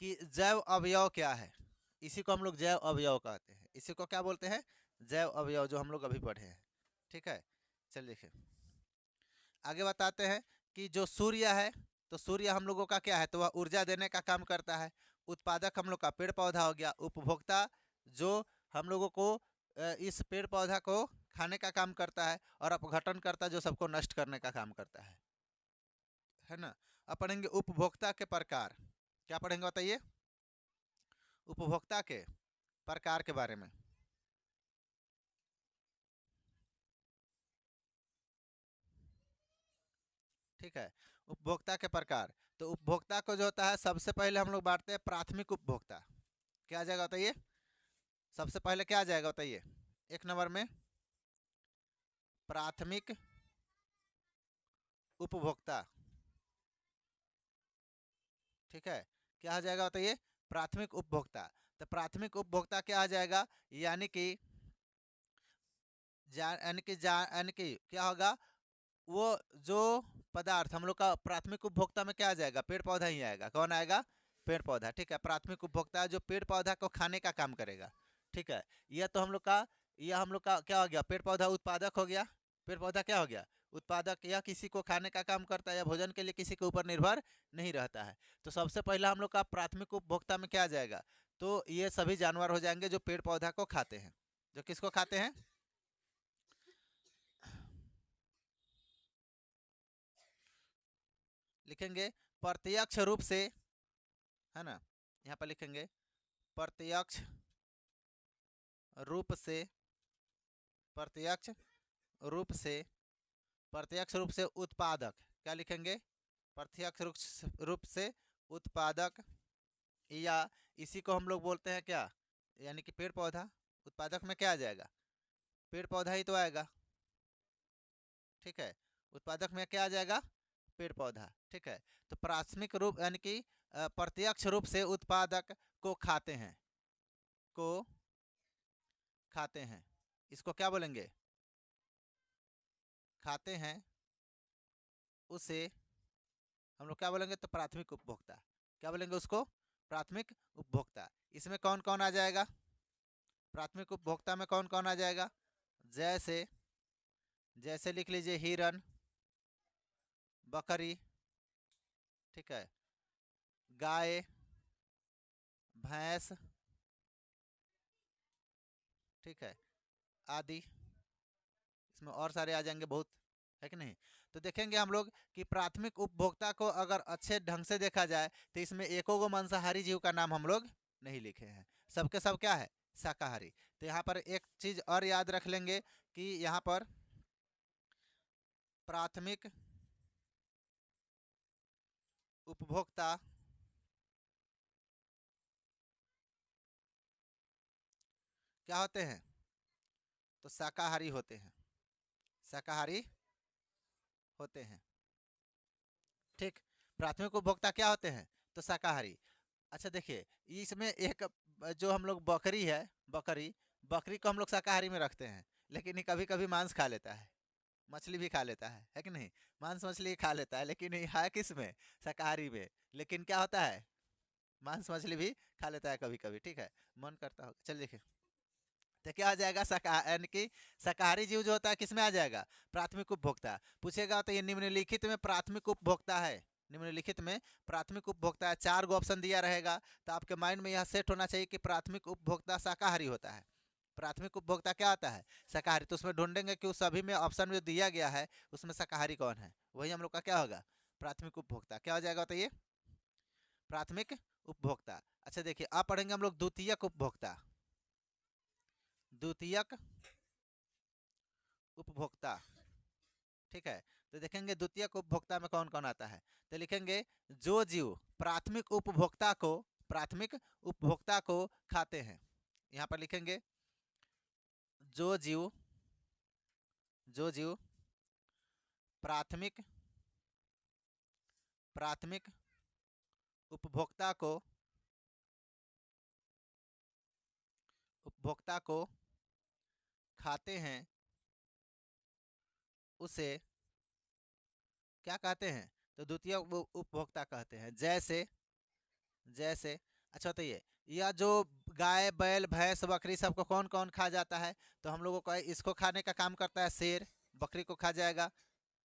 कि जैव अवयव क्या है। इसी को हम लोग जैव अवयव कहते हैं। इसी को क्या बोलते हैं? जैव अवयव, जो हम लोग अभी पढ़े हैं। ठीक है। चलिए देखिए, आगे बताते हैं कि जो सूर्य है, तो सूर्य हम लोगों का क्या है? तो वह ऊर्जा देने का काम करता है। उत्पादक हम लोग का पेड़ पौधा हो गया। उपभोक्ता जो हम लोगों को इस पेड़ पौधा को खाने का काम करता है। और अपघटन करता जो सबको नष्ट करने का काम करता है ना। अब पढ़ेंगे उपभोक्ता के प्रकार। क्या पढ़ेंगे बताइए? उपभोक्ता के प्रकार के बारे में। ठीक है। उपभोक्ता के प्रकार। तो उपभोक्ता को जो होता है सबसे पहले हम लोग बांटते हैं प्राथमिक उपभोक्ता। क्या आ जाएगा बताइए? सबसे पहले क्या आ जाएगा बताइए? एक नंबर में प्राथमिक उपभोक्ता। ठीक है। क्या आ जाएगा बताइए? प्राथमिक उपभोक्ता। तो प्राथमिक उपभोक्ता क्या आ जाएगा? यानी कि यानी कि क्या होगा? वो जो पदार्थ हम लोग का प्राथमिक उपभोक्ता में क्या आ जाएगा? पेड़ पौधा ही आएगा। कौन आएगा? पेड़ पौधा। ठीक है। प्राथमिक उपभोक्ता जो पेड़ पौधा को खाने का काम करेगा। ठीक है। यह तो हम लोग का, यह हम लोग का क्या हो गया? पेड़ पौधा उत्पादक हो गया। पेड़ पौधा क्या हो गया? उत्पादक। या किसी को खाने का काम करता है या भोजन के लिए किसी के ऊपर निर्भर नहीं रहता है। तो सबसे पहला हम लोग का प्राथमिक उपभोक्ता में क्या आ जाएगा? तो ये सभी जानवर हो जाएंगे जो पेड़ पौधा को खाते हैं। जो किसको खाते हैं? लिखेंगे प्रत्यक्ष रूप से, है ना। यहाँ पर लिखेंगे प्रत्यक्ष रूप से, प्रत्यक्ष रूप से, प्रत्यक्ष रूप से उत्पादक। क्या लिखेंगे? प्रत्यक्ष रूप से उत्पादक। या इसी को हम लोग बोलते हैं क्या? यानी कि पेड़ पौधा। उत्पादक में क्या आ जाएगा? पेड़ पौधा ही तो आएगा। ठीक है। उत्पादक में क्या आ जाएगा? पेड़ पौधा। ठीक है। तो प्राथमिक रूप यानी कि प्रत्यक्ष रूप से उत्पादक को खाते हैं, को खाते हैं, इसको क्या बोलेंगे? खाते हैं उसे हम लोग क्या बोलेंगे? तो प्राथमिक उपभोक्ता। क्या बोलेंगे उसको? प्राथमिक उपभोक्ता। इसमें कौन कौन आ जाएगा? प्राथमिक उपभोक्ता में कौन कौन आ जाएगा? जैसे, जैसे लिख लीजिए हिरन, बकरी, ठीक है, गाय, भैंस, ठीक है, आदि, इसमें और सारे आ जाएंगे बहुत, है कि नहीं। तो देखेंगे हम लोग कि प्राथमिक उपभोक्ता को अगर अच्छे ढंग से देखा जाए तो इसमें एको गो मांसाहारी जीव का नाम हम लोग नहीं लिखे हैं, सबके सब क्या है, शाकाहारी। तो यहाँ पर एक चीज और याद रख लेंगे कि यहाँ पर प्राथमिक उपभोक्ता क्या होते हैं, तो शाकाहारी होते हैं, शाकाहारी होते हैं, ठीक। प्राथमिक उपभोक्ता क्या होते हैं, तो शाकाहारी। अच्छा देखिए, इसमें एक जो हम लोग बकरी है, बकरी, बकरी को हम लोग शाकाहारी में रखते हैं, लेकिन ये कभी कभी मांस खा लेता है, मछली भी खा लेता है कि नहीं, मांस मछली खा लेता है, लेकिन ये है किस में, शाकाहारी में। लेकिन क्या होता है, मांस मछली भी खा लेता है कभी कभी, ठीक है, मन करता होगा। चल देखिए, तो क्या आ जाएगा, शाकाहारी, यानी कि शाकाहारी जीव जो होता है किसमें आ जाएगा, प्राथमिक उपभोक्ता। पूछेगा तो ये निम्नलिखित में प्राथमिक उपभोक्ता है, निम्नलिखित में प्राथमिक उपभोक्ता है, 4 गो ऑप्शन दिया रहेगा, तो आपके माइंड में यह सेट होना चाहिए कि प्राथमिक उपभोक्ता शाकाहारी होता है। प्राथमिक उपभोक्ता क्या होता है, शाकाहारी। तो उसमें ढूंढेंगे कि उस सभी में ऑप्शन जो दिया गया है उसमें शाकाहारी कौन है, वही हम लोग का क्या होगा, प्राथमिक उपभोक्ता। क्या हो जाएगा बताइए, प्राथमिक उपभोक्ता। अच्छा देखिए, अब पढ़ेंगे हम लोग द्वितीयक उपभोक्ता, द्वितीयक उपभोक्ता, ठीक है। तो देखेंगे द्वितीयक उपभोक्ता में कौन कौन आता है, तो लिखेंगे जो जीव प्राथमिक उपभोक्ता को, प्राथमिक उपभोक्ता को खाते हैं। यहाँ पर लिखेंगे जो जीव, जो जीव प्राथमिक, प्राथमिक उपभोक्ता को, उपभोक्ता को खाते हैं उसे क्या कहते हैं, तो द्वितीय उपभोक्ता कहते हैं। जैसे, जैसे, अच्छा बताइए, यह जो गाय बैल भैंस बकरी सबको कौन कौन खा जाता है, तो हम लोगों को इसको खाने का काम करता है शेर, बकरी को खा जाएगा,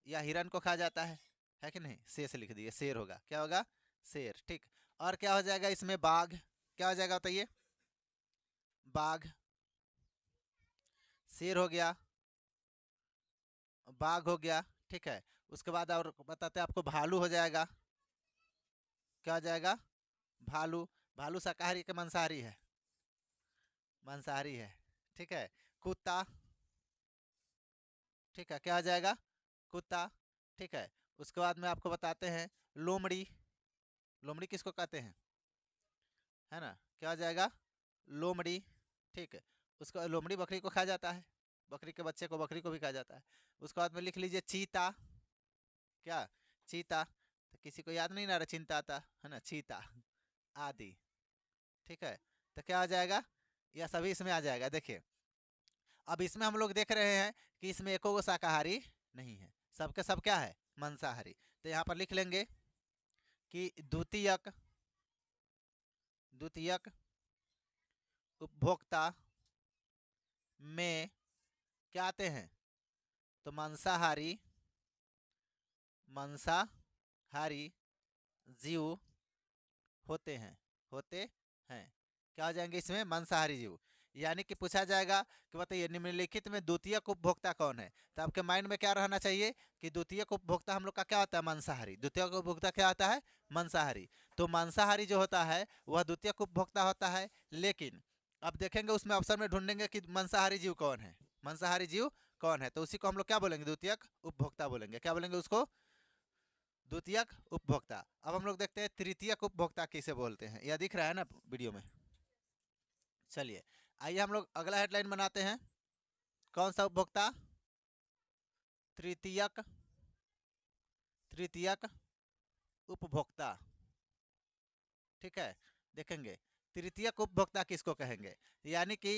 या हिरन को खा जाता है कि नहीं, शेर से लिख दिए, शेर होगा, क्या होगा, शेर, ठीक। और क्या हो जाएगा इसमें, बाघ, क्या हो जाएगा बताइए, बाघ, शेर हो गया, बाघ हो गया, ठीक है। उसके बाद और बताते हैं आपको, भालू हो जाएगा, क्या हो जाएगा, भालू, भालू शाकाहारी के मांसाहारी है, मांसाहारी है, ठीक है। कुत्ता, ठीक है, क्या हो जाएगा, कुत्ता, ठीक है। उसके बाद में आपको बताते हैं लोमड़ी, लोमड़ी किसको कहते हैं, है ना, क्या हो जाएगा, लोमड़ी, ठीक है। उसको लोमड़ी बकरी को खा जाता है, बकरी के बच्चे को, बकरी को भी खा जाता है। उसके बाद में लिख लीजिए चीता, क्या, चीता, तो किसी को याद नहीं ना रहा, चिंता आता है ना, चीता आदि, ठीक है। तो क्या आ जाएगा, यह सभी इसमें आ जाएगा। देखिए, अब इसमें हम लोग देख रहे हैं कि इसमें एको गो शाकाहारी नहीं है, सबके सब क्या है, मांसाहारी। तो यहाँ पर लिख लेंगे कि द्वितीयक, द्वितीयक उपभोक्ता में क्या आते हैं, तो मांसाहारी, मांसाहारी जीव होते हैं, होते हैं। क्या हो जाएंगे इसमें, मांसाहारी जीव। यानी कि पूछा जाएगा कि बताइए निम्नलिखित में द्वितीयक उपभोक्ता कौन है, तो आपके माइंड में क्या रहना चाहिए कि द्वितीयक उपभोक्ता हम लोग का क्या होता है, मांसाहारी। द्वितीयक उपभोक्ता क्या होता है, मांसाहारी। तो मांसाहारी जो होता है वह द्वितीयक उपभोक्ता होता है। लेकिन अब देखेंगे उसमें ऑप्शन में ढूंढेंगे कि मांसाहारी जीव कौन है, मांसाहारी जीव कौन है, तो उसी को हम लोग क्या बोलेंगे, द्वितीयक उपभोक्ता बोलेंगे। क्या बोलेंगे उसको, द्वितीयक उपभोक्ता। अब हम लोग देखते हैं तृतीयक उपभोक्ता किसे बोलते हैं, यह दिख रहा है ना वीडियो में। चलिए, आइए हम लोग अगला हेडलाइन बनाते हैं, कौन सा उपभोक्ता, तृतीयक, तृतीयक उपभोक्ता, ठीक है। देखेंगे तृतीयक उपभोक्ता किसको कहेंगे, यानी कि,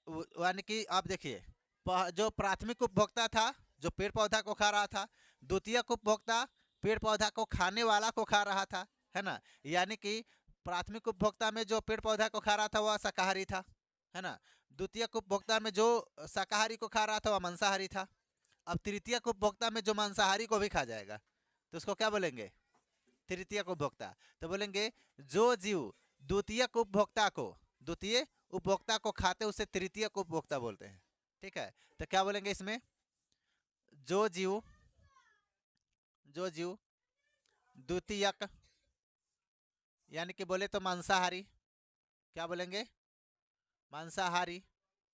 यानी कि आप देखिए, जो प्राथमिक उपभोक्ता था जो पेड़ पौधा को खा रहा था, द्वितीयक उपभोक्ता पेड़ पौधा को खाने वाला को खा रहा था, है ना। यानी कि प्राथमिक उपभोक्ता में जो पेड़ पौधा को खा रहा था वह शाकाहारी था, है ना। द्वितीयक उपभोक्ता में जो शाकाहारी को खा रहा था वह मांसाहारी था। अब तृतीयक उपभोक्ता में जो मांसाहारी को भी खा जाएगा तो उसको क्या बोलेंगे, तृतीयक उपभोक्ता। तो बोलेंगे जो जीव द्वितीयक उपभोक्ता को, द्वितीय उपभोक्ता को खाते उसे तृतीयक उपभोक्ता बोलते हैं, ठीक है, तो क्या बोलेंगे इसमें, जो जीव द्वितीयक, यानी कि बोले तो मांसाहारी, क्या बोलेंगे, मांसाहारी,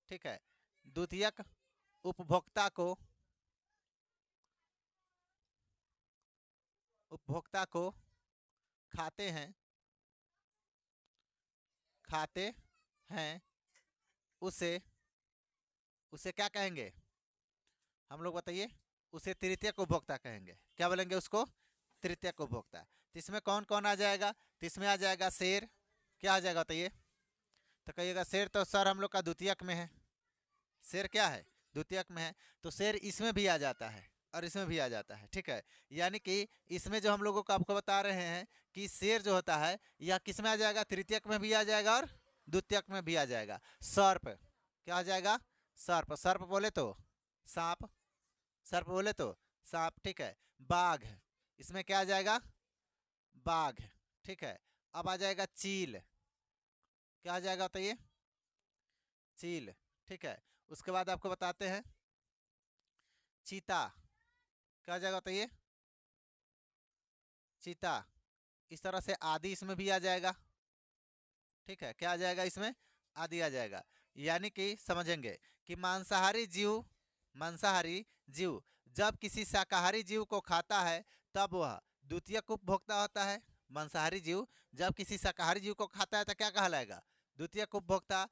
ठीक है, द्वितीयक उपभोक्ता को खाते हैं उसे उसे क्या कहेंगे हम लोग, बताइए, उसे तृतीयक उपभोक्ता कहेंगे। क्या बोलेंगे उसको, तृतीयक उपभोक्ता। तो इसमें कौन कौन आ जाएगा, तो इसमें आ जाएगा शेर, क्या आ जाएगा बताइए, तो कहिएगा शेर तो सर हम लोग का द्वितीयक में है, शेर क्या है, द्वितीयक में है, तो शेर इसमें भी आ जाता है और इसमें भी आ जाता है, ठीक है। यानी कि इसमें जो हम लोगों को आपको बता रहे हैं कि शेर जो होता है यह किस में आ जाएगा, तृतीयक में भी आ जाएगा और द्वितीयक में भी आ जाएगा। सर्प क्या आ जाएगा, सर्प, सर्प बोले तो सांप, सर्प बोले तो सांप, ठीक है। बाघ, इसमें क्या आ जाएगा, बाघ, ठीक है। अब आ जाएगा चील, क्या आ जाएगा बताइए, चील, ठीक है। उसके बाद आपको बताते हैं चीता, क्या आ जाएगा बताइए, चीता। इस तरह से आदि इसमें भी आ जाएगा, ठीक है, क्या आ जाएगा इसमें, आदि आ जाएगा। यानी कि समझेंगे कि मांसाहारी जीव जब किसी शाकाहारी जीव को खाता है तब वह द्वितीयक उपभोक्ता होता है। मांसाहारी जीव जब किसी शाकाहारी जीव को खाता है तो क्या कहलाएगा, द्वितीयक उपभोक्ता।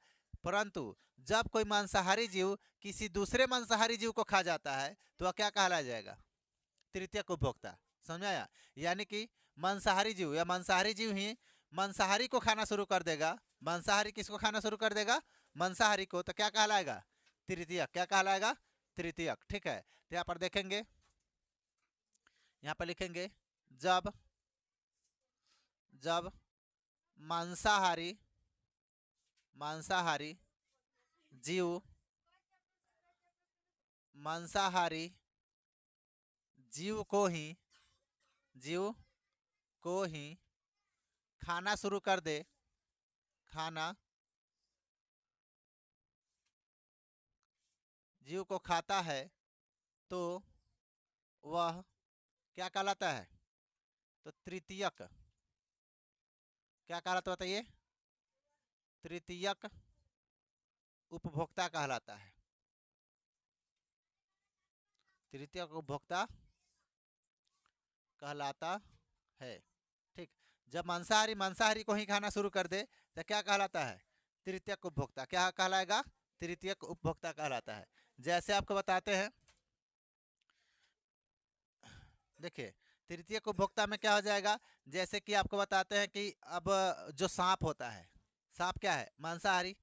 परंतु जब कोई मांसाहारी जीव किसी दूसरे मांसाहारी जीव को खा जाता है तो वह क्या कहला जाएगा, तृतीयक उपभोक्ता। समझ में आया, यानी कि मांसाहारी जीव या मांसाहारी जीव ही मांसाहारी को खाना शुरू कर देगा, मांसाहारी किसको खाना शुरू कर देगा, मांसाहारी को, तो क्या कहलाएगा, तृतीयक, क्या कहलाएगा, तृतीयक, ठीक है। तो यहाँ पर देखेंगे, यहाँ पर लिखेंगे जब जब मांसाहारी मांसाहारी जीव मांसाहारी जीव को ही खाना शुरू कर दे, खाना जीव को खाता है तो वह क्या कहलाता है, तो तृतीयक, क्या कहलाता है बताइए, तृतीयक उपभोक्ता कहलाता है, तृतीयक उपभोक्ता कहलाता है, ठीक। जब मांसाहारी मांसाहारी को ही खाना शुरू कर दे तो क्या कहलाता है, तृतीयक उपभोक्ता, क्या कहलाएगा, तृतीयक उपभोक्ता कहलाता है। जैसे आपको बताते हैं, देखिए तृतीयक उपभोक्ता में क्या हो जाएगा, जैसे कि आपको बताते हैं कि अब जो सांप होता है, सांप क्या है, मांसाहारी,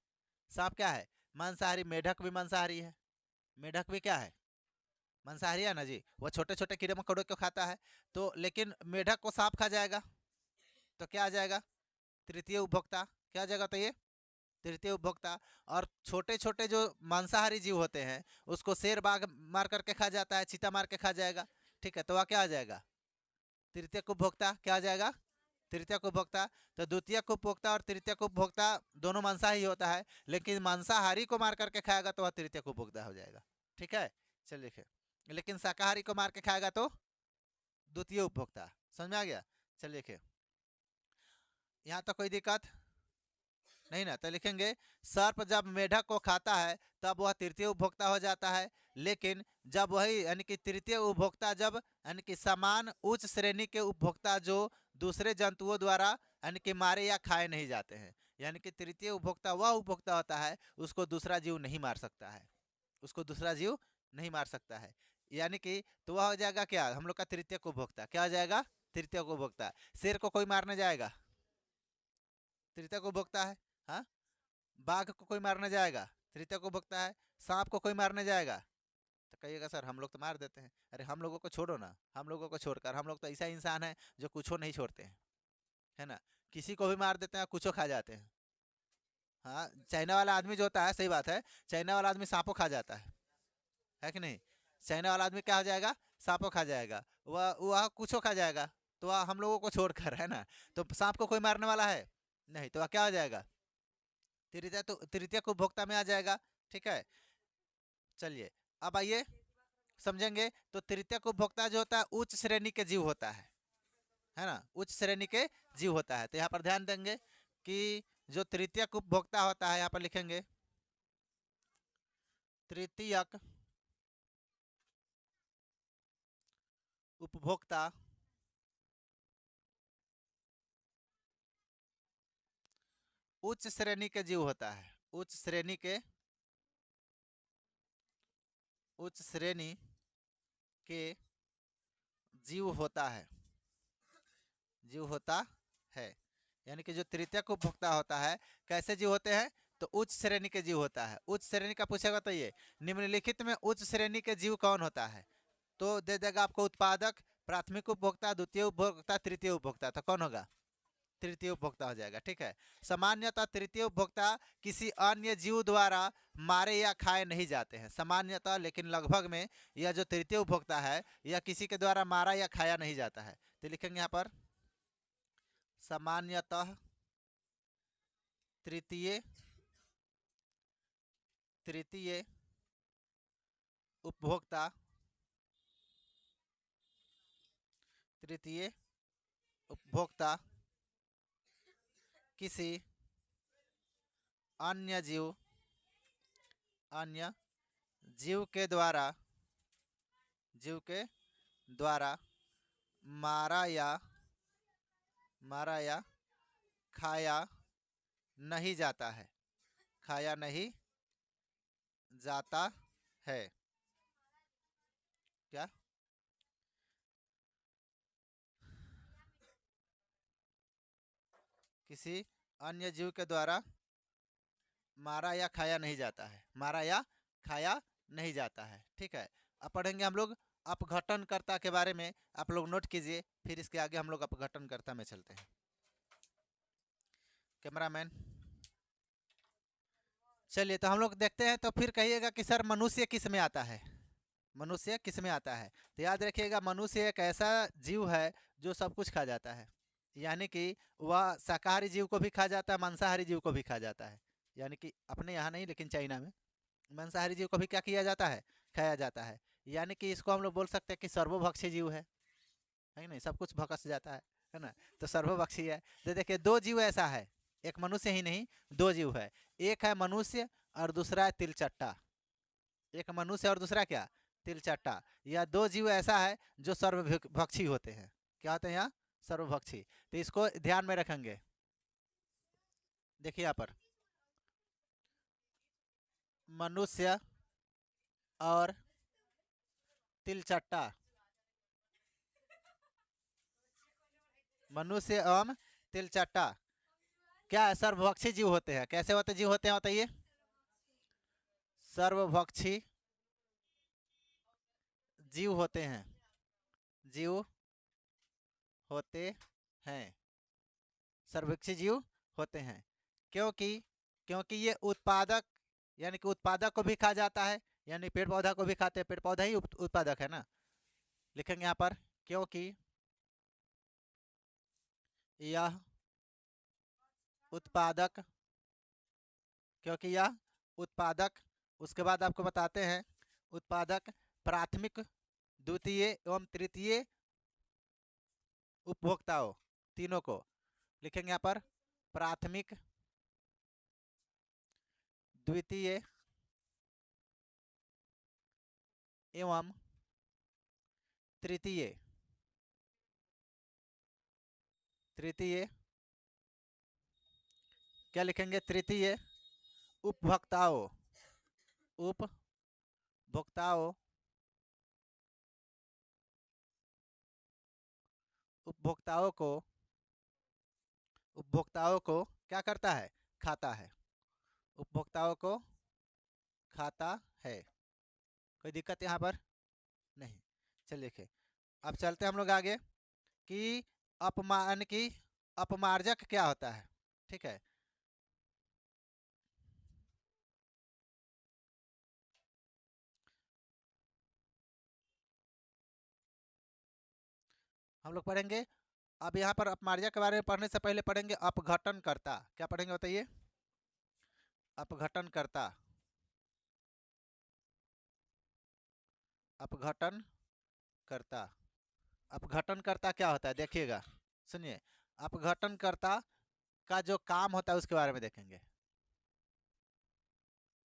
सांप क्या है, मांसाहारी। मेढक भी मांसाहारी है, मेढक भी क्या है, मांसाहारी है ना जी, वो छोटे छोटे कीड़े मकोड़े को खाता है। तो लेकिन मेढक को सांप खा जाएगा तो क्या आ जाएगा, तृतीय उपभोक्ता, क्या आ जाएगा, तो ये तृतीय उपभोक्ता। और छोटे छोटे जो मांसाहारी जीव होते हैं उसको शेर बाघ मार करके खा जाता है, चीता मार के खा जाएगा, ठीक है, तो वह क्या आ जाएगा, तृतीय उपभोक्ता, क्या आ जाएगा, तृतीय उपभोक्ता। तो द्वितीय उपभोक्ता और तृतीय उपभोक्ता दोनों मांसाहारी होता है, लेकिन मांसाहारी को मार करके खाएगा तो वह तृतीय उपभोक्ता हो जाएगा, ठीक है। चलिए लिखे, लेकिन शाकाहारी को मार के खाएगा तो द्वितीय उपभोक्ता। समझ में आ गया, चलिए लिखे, यहाँ तो कोई दिक्कत नहीं ना, तो लिखेंगे सर्प जब मेढक को खाता है तब वह तृतीय उपभोक्ता हो जाता है, लेकिन जब वही यानी कि तृतीय उपभोक्ता जब यानी कि समान उच्च श्रेणी के उपभोक्ता जो दूसरे जंतुओं द्वारा यानी कि मारे या खाए नहीं जाते हैं, यानी कि तृतीय उपभोक्ता वह उपभोक्ता होता है उसको दूसरा जीव नहीं मार सकता है, उसको दूसरा जीव नहीं मार सकता है। यानी कि तो वह हो जाएगा क्या, हम लोग का तृतीय उपभोक्ता, क्या हो जाएगा, तृतीय उपभोक्ता। शेर को कोई मारने जाएगा, तृतीय उपभोक्ता है, हाँ। बाघ को कोई मारने जाएगा, तृतीय उपभोक्ता है। सांप को कोई मारने जाएगा तो कहिएगा सर हम लोग तो मार देते हैं, अरे हम लोगों को छोड़ो ना, हम लोगों को छोड़कर, हम लोग तो ऐसा इंसान है जो कुछ नहीं छोड़ते हैं, है ना, किसी को भी मार देते हैं, कुछ खा जाते हैं। हाँ, चाइना वाला आदमी जो होता है, सही बात है, चाइना वाला आदमी सांपों खा जाता है कि नहीं, चाइना वाला आदमी क्या हो जाएगा, सांपों खा जाएगा, वह कुछ खा जाएगा, तो वह हम लोगों को छोड़कर, है ना। तो सांप को कोई मारने वाला है नहीं, तो वह क्या हो जाएगा, तृतीय, तो तृतीय उपभोक्ता में आ जाएगा, ठीक है। चलिए अब आइए समझेंगे। तो तृतीयक उपभोक्ता जो होता है उच्च श्रेणी के जीव होता है ना, उच्च श्रेणी के जीव होता है। तो यहाँ पर ध्यान देंगे कि जो तृतीयक उपभोक्ता होता है, यहाँ पर लिखेंगे तृतीयक उपभोक्ता उच्च श्रेणी के जीव होता है। उच्च श्रेणी के जीव होता है, जीव होता है। यानी कि जो तृतीयक उपभोक्ता होता है कैसे जीव होते हैं, तो उच्च श्रेणी के जीव होता है। उच्च श्रेणी का पूछेगा तो ये निम्नलिखित में उच्च श्रेणी के जीव कौन होता है, तो दे देगा आपको उत्पादक, प्राथमिक उपभोक्ता, द्वितीय उपभोक्ता, तृतीय उपभोक्ता। तो कौन होगा, तृतीय उपभोक्ता हो जाएगा। ठीक है। सामान्यतः तृतीय उपभोक्ता किसी अन्य जीव द्वारा मारे या खाए नहीं जाते हैं, सामान्यतः, लेकिन लगभग में यह जो तृतीय उपभोक्ता है यह किसी के द्वारा मारा या खाया नहीं जाता है। तो लिखेंगे यहाँ पर सामान्यतः तृतीय उपभोक्ता किसी अन्य जीव के द्वारा मारा या खाया नहीं जाता है, क्या किसी अन्य जीव के द्वारा मारा या खाया नहीं जाता है, मारा या खाया नहीं जाता है। ठीक है। अब पढ़ेंगे हम लोग अपघटनकर्ता के बारे में। आप लोग नोट कीजिए, फिर इसके आगे हम लोग अपघटनकर्ता में चलते हैं। कैमरामैन चलिए, तो हम लोग देखते हैं, तो फिर कहिएगा कि सर मनुष्य किस में आता है, मनुष्य किस में आता है। तो याद रखिएगा मनुष्य एक ऐसा जीव है जो सब कुछ खा जाता है, यानी कि वह शाकाहारी जीव को भी खा जाता है, मांसाहारी जीव को भी खा जाता है। यानी कि अपने यहाँ नहीं लेकिन चाइना में मांसाहारी जीव को भी क्या किया जाता है, खाया जाता है। यानी कि इसको हम लोग बोल सकते हैं कि सर्वभक्षी जीव है कि नहीं, सब कुछ भकस जाता है ना, तो सर्वभक्षी है। तो देखिए दो जीव ऐसा है, एक मनुष्य ही नहीं, दो जीव है। एक है मनुष्य और दूसरा है तिलचट्टा। एक मनुष्य और दूसरा क्या, तिलचट्टा। यह दो जीव ऐसा है जो सर्वभक्षी होते हैं। क्या होते हैं यहाँ, सर्वभक्षी। तो इसको ध्यान में रखेंगे। देखिए यहाँ पर मनुष्य और तिलचट्टा, मनुष्य एवं तिलचट्टा क्या सर्वभक्षी जीव होते हैं। कैसे होते जीव होते हैं बताइए, सर्वभक्षी जीव होते हैं, जीव होते हैं, सर्वभक्षी जीव होते हैं। क्योंकि क्योंकि ये उत्पादक, यानी कि उत्पादक को भी खा जाता है, यानी पेड़ पौधा को भी खाते हैं, पेड़ पौधा ही उत्पादक है ना। लिखेंगे यहाँ पर क्योंकि यह उत्पादक, क्योंकि यह उत्पादक, उसके बाद आपको बताते हैं उत्पादक प्राथमिक, द्वितीय एवं तृतीय उपभोक्ताओं तीनों को। लिखेंगे यहाँ पर प्राथमिक, द्वितीय एवं तृतीय क्या लिखेंगे, तृतीय उपभोक्ताओं, उपभोक्ताओं उपभोक्ताओं को क्या करता है, खाता है, उपभोक्ताओं को खाता है। कोई दिक्कत यहाँ पर नहीं। चलिए देखिए, अब चलते हम लोग आगे कि अपमान की अपमार्जक क्या होता है। ठीक है। हम लोग पढ़ेंगे अब यहाँ पर अपमार्जक के बारे में पढ़ने से पहले पढ़ेंगे अपघटनकर्ता। क्या पढ़ेंगे बताइए, अपघटनकर्ता। अपघटन कर्ता। अपघटन कर्ता क्या होता है देखिएगा, सुनिए। अपघटन कर्ता का जो काम होता है उसके बारे में देखेंगे।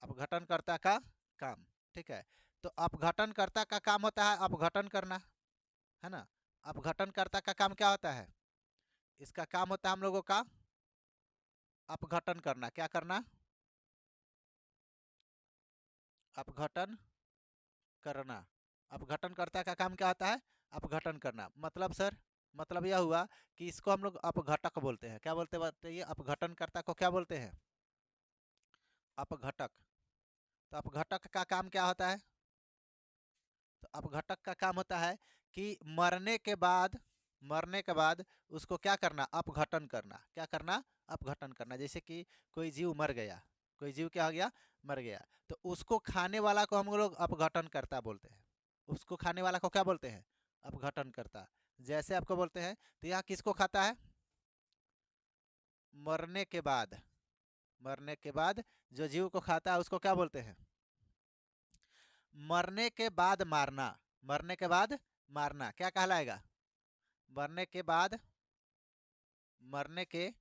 अपघटन कर्ता का काम, ठीक है। तो अपघटन कर्ता का काम होता है अपघटन करना, है ना। अपघटन कर्ता का काम क्या होता है? इसका काम होता है हम लोगों का अपघटन करना। क्या करना? अपघटन करना। अपघटन कर्ता का काम क्या होता है? अपघटन करना। मतलब सर, मतलब यह हुआ कि इसको हम लोग अपघटक बोलते हैं। क्या बोलते बताइए? अपघटन कर्ता को क्या बोलते हैं? अपघटक। तो अपघटक का काम क्या होता है? तो अपघटक का काम होता है कि मरने के बाद उसको क्या करना? अपघटन करना। क्या करना? अपघटन करना। जैसे कि कोई जीव मर गया, कोई जीव क्या हो गया? मर गया। तो उसको खाने वाला को हम लोग अपघटन करता बोलते हैं। उसको खाने वाला को क्या बोलते हैं? अपघटन करता। जैसे आपको बोलते हैं, तो यहाँ किसको खाता है? मरने के बाद, मरने के बाद जो जीव को खाता है उसको क्या बोलते हैं? मरने के बाद मारना। मरने के बाद मारना क्या कहलाएगा? मरने के बाद, मरने के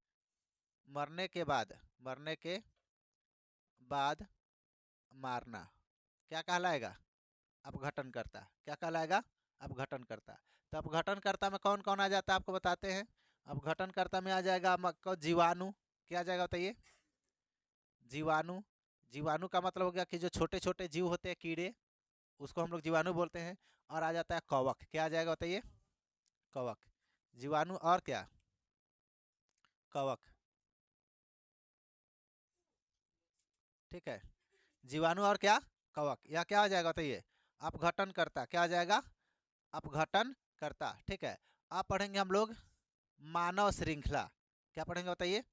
मरने के बाद, मरने के बाद मारना क्या कहलाएगा? अपघटन करता। क्या कहलाएगा? अपघटन करता। तो अपघटन करता में कौन कौन आ जाता है आपको बताते हैं। अपघटन करता में आ जाएगा आपको जीवाणु। क्या आ जाएगा बताइए? जीवाणु। जीवाणु का मतलब हो गया कि जो छोटे छोटे जीव होते हैं, कीड़े, उसको हम लोग जीवाणु बोलते हैं। और आ जाता है कवक। क्या आ जाएगा बताइए? कवक। जीवाणु और क्या? कवक। ठीक है। जीवाणु और क्या? कवक। या क्या आ जाएगा बताइए? अपघटन करता। क्या आ जाएगा? अपघटन करता। ठीक है। अब पढ़ेंगे हम लोग मानव श्रृंखला। क्या पढ़ेंगे बताइए?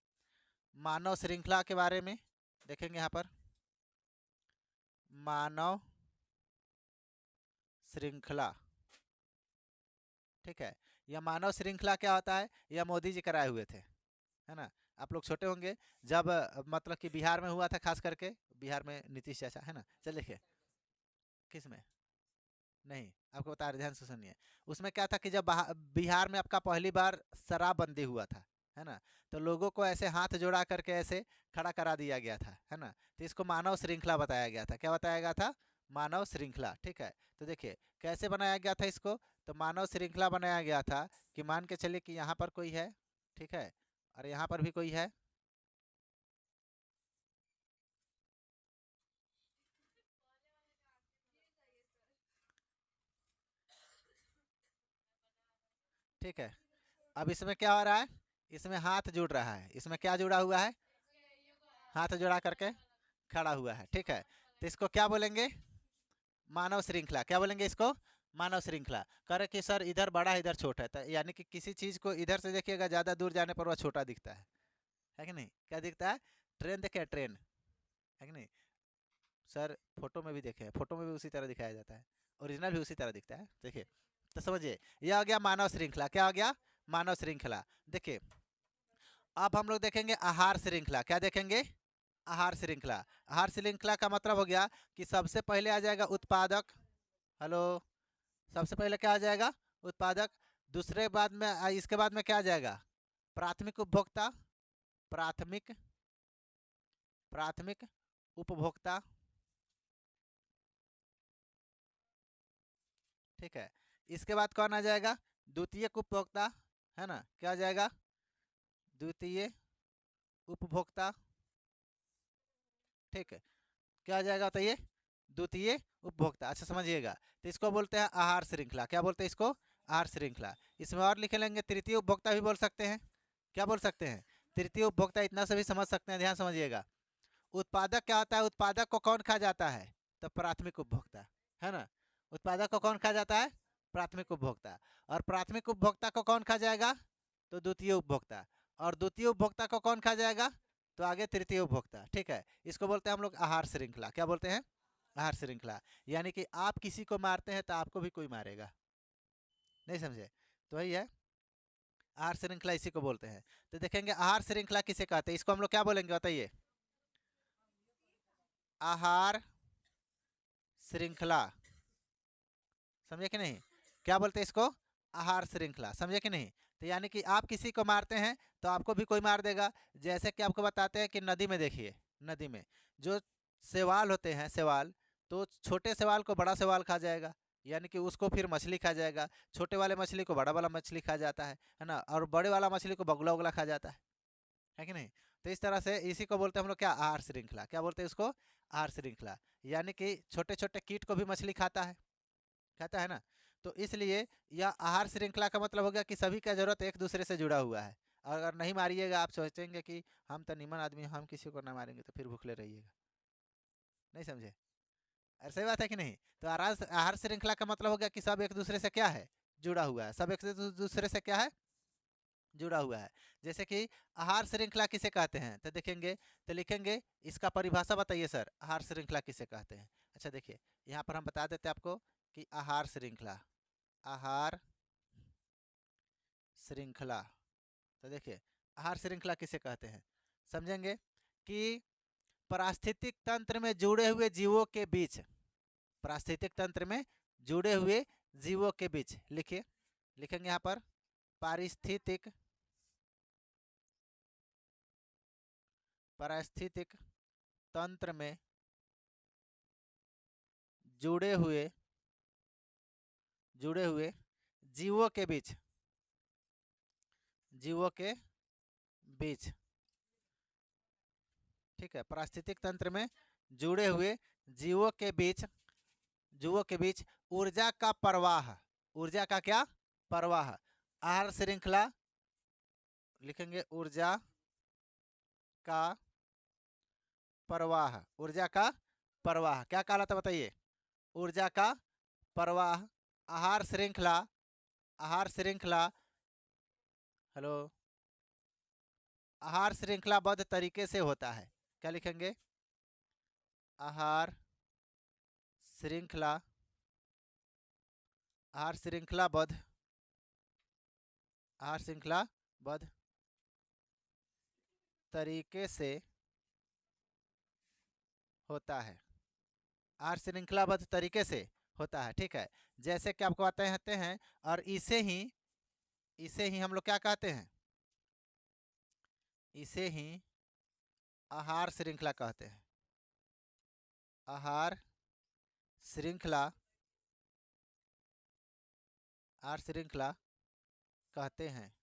मानव श्रृंखला के बारे में देखेंगे यहाँ पर। मानव श्रृंखला, ठीक है। यह मानव श्रृंखला क्या होता है? यह मोदी जी कराए हुए थे, है ना। आप लोग छोटे होंगे जब मतलब कि बिहार में हुआ था, खास करके बिहार में नीतीश चाचा, है ना। चल देखिए। किस में? नहीं, आपको बता रहे, ध्यान से सुनिए। उसमें क्या था कि जब बिहार में आपका पहली बार शराबबंदी हुआ था, है ना। तो लोगों को ऐसे हाथ जोड़ा करके ऐसे खड़ा करा दिया गया था, है ना। तो इसको मानव श्रृंखला बताया गया था। क्या बताया गया था? मानव श्रृंखला। ठीक है। तो देखिए कैसे बनाया गया था इसको। तो मानव श्रृंखला बनाया गया था कि मान के चलिए कि यहाँ पर कोई है, ठीक है, और यहाँ पर भी कोई है। ठीक है। अब इसमें क्या हो रहा है? इसमें हाथ जुड़ रहा है। इसमें क्या जुड़ा हुआ है? हाथ जोड़ा करके खड़ा हुआ है। ठीक है। तो इसको क्या बोलेंगे? मानव श्रृंखला। क्या बोलेंगे इसको? मानव श्रृंखला। करे कि सर इधर बड़ा है इधर छोटा है, तो यानी कि किसी चीज को इधर से देखिएगा ज्यादा दूर जाने पर वह छोटा दिखता है कि नहीं? क्या दिखता है? ट्रेन देखे? ट्रेन, है कि नहीं? सर फोटो में भी देखे, फोटो में भी उसी तरह दिखाया जाता है, ओरिजिनल भी उसी तरह दिखता है। देखिए, तो समझिए यह हो गया मानव श्रृंखला। क्या हो गया? मानव श्रृंखला। देखिए अब हम लोग देखेंगे आहार श्रृंखला। क्या देखेंगे? आहार श्रृंखला। आहार श्रृंखला का मतलब हो गया कि सबसे पहले आ जाएगा उत्पादक। हेलो। सबसे पहले क्या आ जाएगा? उत्पादक। दूसरे बाद में इसके बाद में क्या आ जाएगा? प्राथमिक उपभोक्ता। प्राथमिक प्राथमिक उपभोक्ता। ठीक है। इसके बाद कौन आ जाएगा? द्वितीयक उपभोक्ता, है ना। क्या आ जाएगा? द्वितीय उपभोक्ता। ठीक है। क्या आ जाएगा बताइए? द्वितीय उपभोक्ता। अच्छा समझिएगा। तो इसको बोलते हैं आहार श्रृंखला। क्या बोलते हैं इसको? आहार श्रृंखला। इसमें और लिख लेंगे तृतीय उपभोक्ता भी बोल सकते हैं। क्या बोल सकते हैं? तृतीय उपभोक्ता। इतना से भी समझ सकते हैं, ध्यान समझिएगा। उत्पादक क्या होता है? उत्पादक को कौन खा जाता है? तो प्राथमिक उपभोक्ता, है ना। उत्पादक को कौन खा जाता है? प्राथमिक उपभोक्ता। और प्राथमिक उपभोक्ता को कौन खा जाएगा? तो द्वितीय उपभोक्ता। और द्वितीय उपभोक्ता को कौन खा जाएगा? तो आगे तृतीय उपभोक्ता। ठीक है। इसको बोलते हैं हम लोग आहार श्रृंखला। क्या बोलते हैं? आहार श्रृंखला। यानी कि आप किसी को मारते हैं तो आपको भी कोई मारेगा। नहीं समझे? तो वही है आहार श्रृंखला, इसी को बोलते हैं। तो देखेंगे आहार श्रृंखला किसे कहते हैं। इसको हम लोग क्या बोलेंगे बताइए? आहार श्रृंखला। समझे कि नहीं? क्या बोलते हैं इसको? आहार श्रृंखला। समझे कि नहीं? तो यानी कि आप किसी को मारते हैं तो आपको भी कोई मार देगा। जैसे कि आपको बताते हैं कि नदी में देखिए, नदी में जो शैवाल होते हैं, शैवाल, तो छोटे शैवाल को बड़ा शैवाल खा जाएगा, यानी कि उसको फिर मछली खा जाएगा। छोटे वाले मछली को बड़ा वाला मछली खा जाता है ना, और बड़े वाला मछली को बगुला उगला खा जाता है कि नहीं? तो इस तरह से इसी को बोलते हैं हम लोग क्या? आहार श्रृंखला। क्या बोलते हैं इसको? आहार श्रृंखला। यानी कि छोटे छोटे कीट को भी मछली खाता है ना। तो इसलिए यह आहार श्रृंखला का मतलब हो गया कि सभी का जरूरत एक दूसरे से जुड़ा हुआ है। अगर नहीं मारिएगा, आप सोचेंगे कि हम तो निमन आदमी, हम किसी को ना मारेंगे, तो फिर भूखले रहिएगा। नहीं समझे? अरे सही बात है कि नहीं? तो आहार आहार श्रृंखला का मतलब हो गया कि सब एक दूसरे से क्या है? जुड़ा हुआ है। सब एक दूसरे से क्या है? जुड़ा हुआ है। जैसे कि आहार श्रृंखला किसे कहते हैं, तो देखेंगे, तो लिखेंगे इसका परिभाषा बताइए सर, आहार श्रृंखला किसे कहते हैं। अच्छा देखिए, यहाँ पर हम बता देते हैं आपको कि आहार श्रृंखला, आहार श्रृंखला, तो देखिए आहार श्रृंखला किसे कहते हैं, समझेंगे कि पारिस्थितिक तंत्र में जुड़े हुए जीवों के बीच, पारिस्थितिक तंत्र में जुड़े हुए जीवों के बीच, लिखिए, लिखेंगे यहाँ पर पारिस्थितिक, पारिस्थितिक तंत्र में जुड़े हुए, जुड़े हुए जीवों के बीच, जीवों के बीच, ठीक है, पारिस्थितिक तंत्र में जुड़े हुए जीवों के बीच, जीवों के बीच ऊर्जा का प्रवाह, ऊर्जा का क्या? प्रवाह। आहार श्रृंखला, लिखेंगे ऊर्जा का प्रवाह, ऊर्जा का प्रवाह क्या कहलाता है बताइए? ऊर्जा का प्रवाह आहार श्रृंखला, आहार श्रृंखला, हेलो, आहार श्रृंखलाबद्ध तरीके से होता है। क्या लिखेंगे? आहार श्रृंखला, आहार श्रृंखलाबद्ध, आहार श्रृंखलाबद्ध तरीके से होता है, आहार श्रृंखलाबद्ध तरीके से होता है, ठीक है। जैसे कि आपको कहते हैं, और इसे ही हम लोग क्या कहते हैं? इसे ही आहार श्रृंखला कहते हैं। आहार श्रृंखला, आहार श्रृंखला कहते हैं,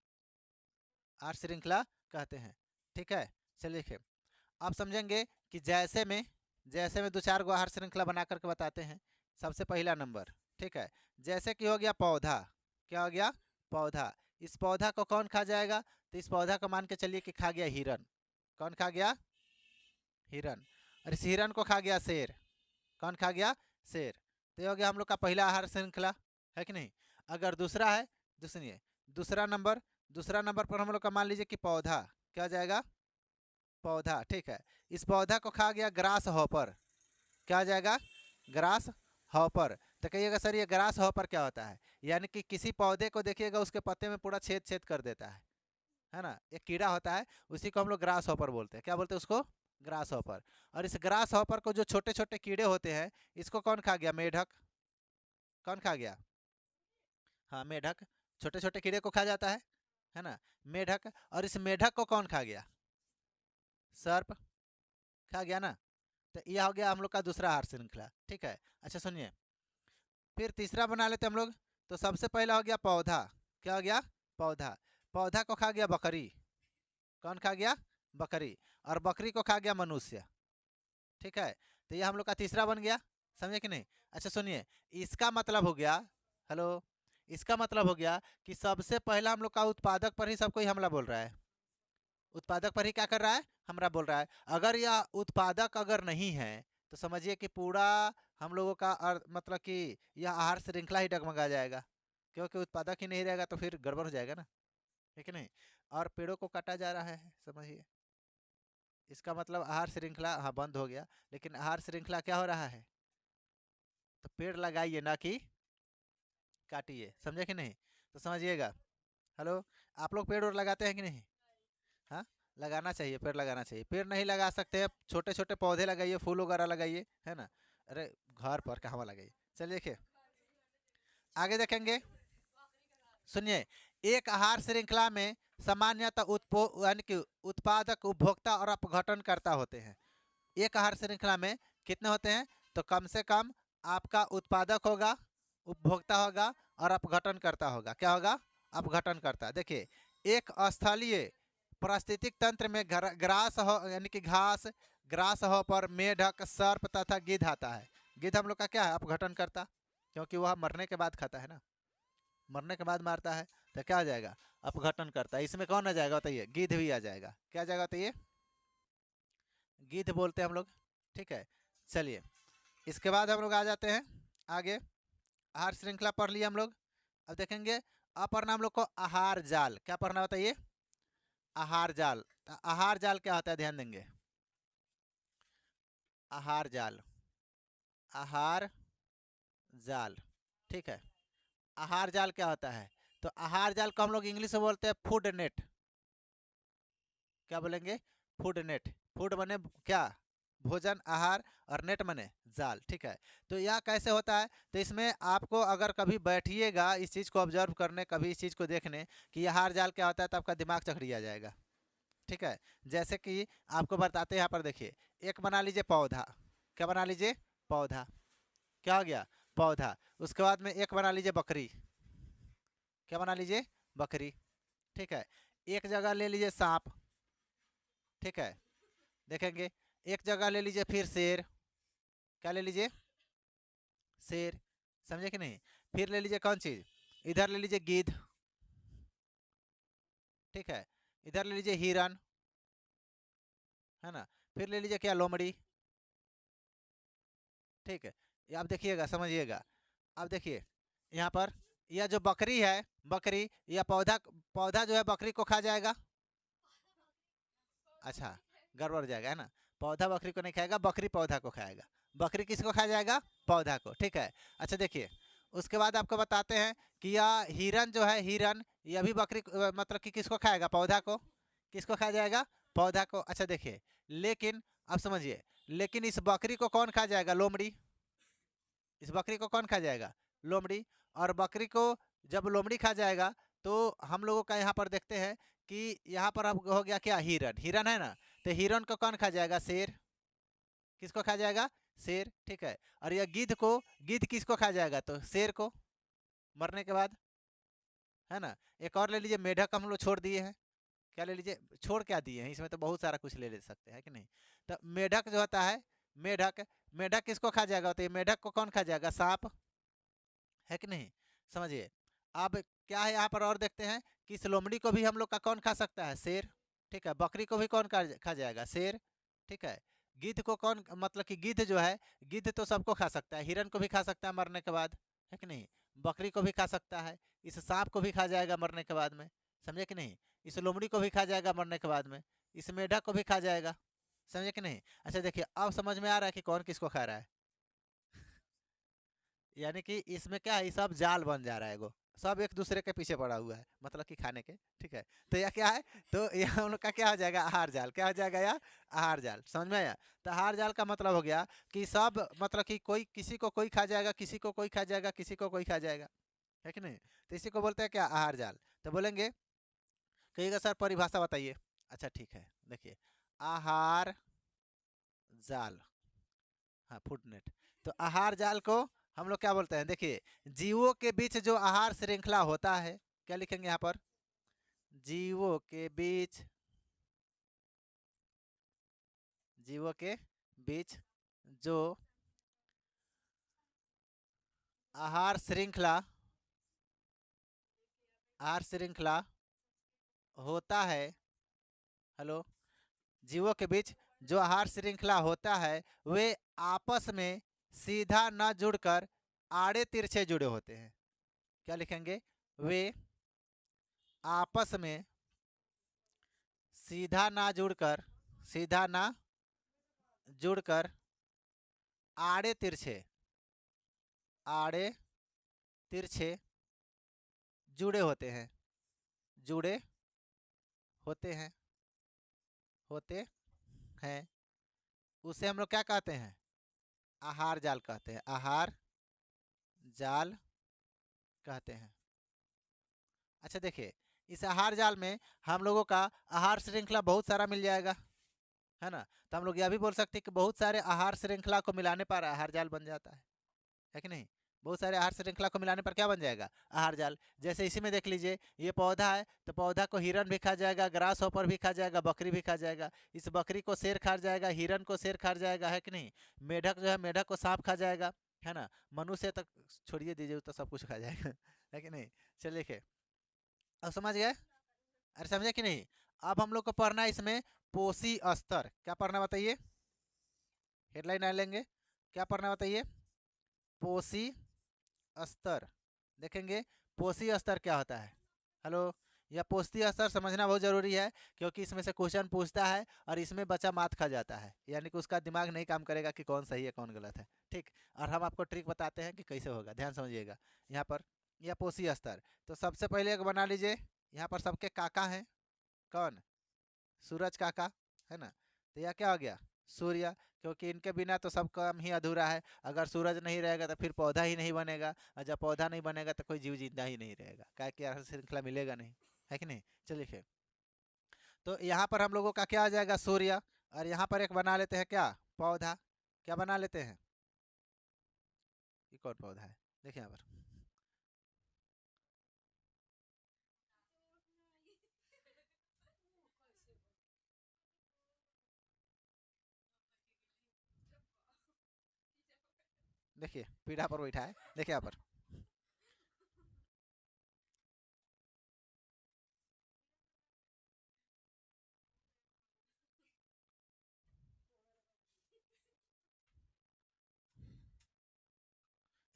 आहार श्रृंखला कहते हैं, ठीक है। चलिए देखिए, आप समझेंगे कि जैसे में दो चार गो आहार श्रृंखला बना करके बताते हैं। सबसे पहला नंबर, ठीक है, जैसे कि हो गया पौधा, क्या हो गया? पौधा। इस पौधा को कौन खा जाएगा? तो इस पौधा को मान के चलिए कि खा गया हिरन। कौन खा गया? हिरन। और इस हिरन को खा गया शेर। कौन खा गया? शेर। तो ये हो गया हम लोग का पहला आहार श्रृंखला, है कि नहीं? अगर दूसरा है, सुनिए, दूसरा नंबर, दूसरा नंबर पर हम लोग का मान लीजिए कि पौधा, क्या हो जाएगा? पौधा, ठीक है। इस पौधा को खा गया ग्रास हॉपर। क्या हो जाएगा? Grass hopper. तो कहिएगा सर ये ग्रास हॉपर क्या होता है? यानी कि किसी पौधे को देखिएगा उसके पत्ते में पूरा छेद छेद कर देता है ना, एक कीड़ा होता है, उसी को हम लोग ग्रास हॉपर बोलते हैं। क्या बोलते हैं उसको? Grass hopper. और इस ग्रास हॉपर को जो छोटे छोटे कीड़े होते हैं, इसको कौन खा गया? मेढक। कौन खा गया? हाँ मेढक, छोटे छोटे कीड़े को खा जाता है ना, मेढक। और इस मेढक को कौन खा गया? सर्प खा गया ना। तो यह हो गया हम लोग का दूसरा आहार श्रृंखला, ठीक है। अच्छा सुनिए, फिर तीसरा बना लेते हम लोग। तो सबसे पहला हो गया पौधा। क्या हो गया? पौधा। पौधा को खा गया बकरी। कौन खा गया? बकरी। और बकरी को खा गया मनुष्य, ठीक है। तो ये हम लोग का तीसरा बन गया, समझे कि नहीं? अच्छा सुनिए, इसका मतलब हो गया, हेलो, इसका मतलब हो गया कि सबसे पहला हम लोग का उत्पादक पर ही सब कोई हमला बोल रहा है। उत्पादक पर ही क्या कर रहा है? हमरा बोल रहा है। अगर यह उत्पादक अगर नहीं है, तो समझिए कि पूरा हम लोगों का मतलब कि यह आहार श्रृंखला ही डगमगा जाएगा, क्योंकि उत्पादक ही नहीं रहेगा तो फिर गड़बड़ हो जाएगा ना, ठीक है नहीं? और पेड़ों को काटा जा रहा है, समझिए, इसका मतलब आहार श्रृंखला हाँ बंद हो गया। लेकिन आहार श्रृंखला क्या हो रहा है? तो पेड़ लगाइए ना कि काटिए, समझे कि नहीं? तो समझिएगा, हेलो, आप लोग पेड़ और लगाते हैं कि नहीं? हाँ, लगाना चाहिए, पेड़ लगाना चाहिए। पेड़ नहीं लगा सकते हैं, छोटे छोटे पौधे लगाइए, फूल वगैरह लगाइए, है ना। अरे घर पर कहाँ लगाइए। चलिए देखिए, आगे देखेंगे, सुनिए। एक आहार श्रृंखला में सामान्यतः यानी कि उत्पादक, उपभोक्ता और अपघटनकर्ता होते हैं। एक आहार श्रृंखला में कितने होते हैं? तो कम से कम आपका उत्पादक होगा, उपभोक्ता होगा और अपघटनकर्ता होगा। क्या होगा? अपघटनकर्ता। देखिए, एक स्थलीय पारिस्थितिक तंत्र में ग्रास हो यानी कि घास, ग्रास हो पर मेढक, सर्प तथा गिद्ध आता है। गिद्ध हम लोग का क्या है? अपघटनकर्ता, क्योंकि वह मरने के बाद खाता है ना, मरने के बाद मारता है, तो क्या आ जाएगा? अपघटनकर्ता। इसमें कौन आ जाएगा बताइए? गिद्ध भी आ जाएगा। क्या आ जाएगा बताइए? गिद्ध बोलते हैं हम लोग। ठीक है, चलिए इसके बाद हम लोग आ जाते हैं आगे। आहार श्रृंखला पढ़ लिया हम लोग। अब देखेंगे अब पढ़ना हम लोग को आहार जाल। क्या पढ़ना बताइए? आहार जाल। तो आहार जाल क्या होता है? ध्यान देंगे, आहार जाल, आहार जाल। ठीक है, आहार जाल क्या होता है? तो आहार जाल को हम लोग इंग्लिश में बोलते हैं फूड नेट। क्या बोलेंगे? Food net. फूड बने क्या? भोजन, आहार, और नेट मने जाल। ठीक है, तो यह कैसे होता है? तो इसमें आपको अगर कभी बैठिएगा इस चीज़ को ऑब्जर्व करने, कभी इस चीज़ को देखने कि आहार जाल क्या होता है, तो आपका दिमाग चकरिया जाएगा। ठीक है, जैसे कि आपको बताते हैं यहाँ पर, देखिए एक बना लीजिए पौधा। क्या बना लीजिए? पौधा। क्या हो गया? पौधा। उसके बाद में एक बना लीजिए बकरी। क्या बना लीजिए? बकरी। ठीक है, एक जगह ले लीजिए सांप। ठीक है, देखेंगे एक जगह ले लीजिए फिर शेर। क्या ले लीजिए? शेर। समझे कि नहीं? फिर ले लीजिए कौन चीज? इधर ले लीजिए गिद्ध। ठीक है, इधर ले लीजिए हिरन, है ना। फिर ले लीजिए क्या? लोमड़ी। ठीक है, ये आप देखिएगा, समझिएगा। अब देखिए यहाँ पर यह जो बकरी है, बकरी, यह पौधा, पौधा जो है बकरी को खा जाएगा। अच्छा, गड़बड़ जाएगा, है ना। पौधा बकरी को नहीं खाएगा, बकरी पौधा को खाएगा। बकरी किसको खा जाएगा? पौधा को। ठीक है, अच्छा देखिए उसके बाद आपको बताते हैं कि यह हिरन जो है, हिरन, यह भी बकरी मतलब कि किसको खाएगा? पौधा को। किसको खा जाएगा? पौधा को। अच्छा देखिए, लेकिन अब समझिए, लेकिन इस बकरी को कौन खा जाएगा? लोमड़ी। इस बकरी को कौन खा जाएगा? लोमड़ी। और बकरी को जब लोमड़ी खा जाएगा, तो हम लोगों का यहाँ पर देखते हैं कि यहाँ पर अब हो गया क्या? हिरन। हिरन है ना, तो हिरन को कौन खा जाएगा? शेर। किसको खा जाएगा? शेर। ठीक है, और यह गिद्ध को, गिद्ध किसको खा जाएगा? तो शेर को, मरने के बाद, है ना। एक और ले लीजिए, मेढक हम लोग छोड़ दिए हैं। क्या ले लीजिए? छोड़ क्या दिए हैं? इसमें तो बहुत सारा कुछ ले सकते हैं कि नहीं। तो मेढक जो होता है, मेढक, मेढक किसको खा जाएगा? तो ये मेढक को कौन खा जाएगा? सांप, है कि नहीं। समझिए। अब क्या है यहाँ पर और देखते हैं कि इस लोमड़ी को भी हम लोग का कौन खा सकता है? शेर। ठीक है, बकरी को भी कौन खा जाएगा? शेर। ठीक है, गिद्ध को कौन, मतलब कि गिद्ध जो है, गिद्ध तो सबको खा सकता है, हिरन को भी खा सकता है मरने के बाद, है कि नहीं। बकरी को भी खा सकता है, इस सांप को भी खा जाएगा मरने के बाद में। समझे कि नहीं। इस लोमड़ी को भी खा जाएगा मरने के बाद में, इस मेढक को भी खा जाएगा। समझे कि नहीं। अच्छा देखिए, अब समझ में आ रहा है कि कौन किसको खा रहा है। यानी कि इसमें क्या है, सब जाल बन जा रहा है, एगो सब एक दूसरे के पीछे पड़ा हुआ है, मतलब कि खाने के। ठीक है, तो यह क्या है? तो यह हम लोग का क्या हो जाएगा? आहार जाल। क्या हो जाएगा? यह आहार जाल। समझ में आया? तो आहार जाल का मतलब हो गया कि सब, मतलब कि कोई किसी को कोई खा जाएगा, किसी को कोई खा जाएगा, किसी को कोई खा जाएगा, है कि नहीं। तो इसी को बोलते हैं क्या? आहार जाल। तो बोलेंगे, कहिएगा सर परिभाषा बताइए। अच्छा ठीक है, देखिए आहार जाल, हाँ फूड नेट। तो आहार जाल को हम लोग क्या बोलते हैं? देखिए, जीवों के बीच जो आहार श्रृंखला होता है, क्या लिखेंगे यहाँ पर? जीवों के बीच, जीवों के बीच जो आहार श्रृंखला, आहार श्रृंखला होता है, हेलो, जीवों के बीच जो आहार श्रृंखला होता है, वे आपस में सीधा न जुड़कर आड़े तिरछे जुड़े होते हैं। क्या लिखेंगे? वे आपस में सीधा ना जुड़कर, सीधा ना जुड़कर आड़े तिरछे, आड़े तिरछे जुड़े होते हैं, जुड़े होते हैं, होते हैं। उसे हम लोग क्या कहते हैं? आहार जाल कहते हैं, आहार जाल कहते हैं। अच्छा देखिए, इस आहार जाल में हम लोगों का आहार श्रृंखला बहुत सारा मिल जाएगा, है ना। तो हम लोग यह भी बोल सकते हैं कि बहुत सारे आहार श्रृंखला को मिलाने पर आहार जाल बन जाता है कि नहीं। बहुत सारे आहार श्रृंखला को मिलाने पर क्या बन जाएगा, आहार जाल। जैसे इसी में देख लीजिए, ये पौधा है तो पौधा को हिरन भी खा जाएगा, ग्रास हॉपर भी खा जाएगा, बकरी भी खा जाएगा। इस बकरी को शेर खा जाएगा, हिरन को शेर खा जाएगा, है कि नहीं। मेढक जो है, मेढक को सांप खा जाएगा, है ना। मनुष्य तक छोड़िए दीजिए, तो सब कुछ खा जाएगा है कि नहीं। चलिए देखिए, अब समझ गए, अरे समझे कि नहीं। अब हम लोग को पढ़ना है इसमें पोषी स्तर। क्या पढ़ना बताइए, हेडलाइन आ लेंगे, क्या पढ़ना बताइए, पोषी स्तर। देखेंगे पोषी स्तर क्या होता है। हेलो, यह पोषी स्तर समझना बहुत ज़रूरी है, क्योंकि इसमें से क्वेश्चन पूछता है और इसमें बच्चा मात खा जाता है, यानी कि उसका दिमाग नहीं काम करेगा कि कौन सही है कौन गलत है। ठीक, और हम आपको ट्रिक बताते हैं कि कैसे होगा, ध्यान समझिएगा। यहाँ पर यह पोषी स्तर, तो सबसे पहले एक बना लीजिए। यहाँ पर सबके काका हैं, कौन, सूरज काका, है ना। तो यह क्या हो गया, सूर्य, क्योंकि इनके बिना तो सब काम ही अधूरा है। अगर सूरज नहीं रहेगा तो फिर पौधा ही नहीं बनेगा, और जब पौधा नहीं बनेगा तो कोई जीव जिंदा ही नहीं रहेगा, क्या क्या श्रृंखला मिलेगा नहीं, है कि नहीं। चलिए फिर, तो यहाँ पर हम लोगों का क्या आ जाएगा, सूर्य। और यहाँ पर एक बना लेते हैं क्या, पौधा। क्या बना लेते हैं, ये कौन पौधा है, देखिए यहाँ पर। देखिए पीढ़ा पर बैठा है, देखिए यहाँ पर।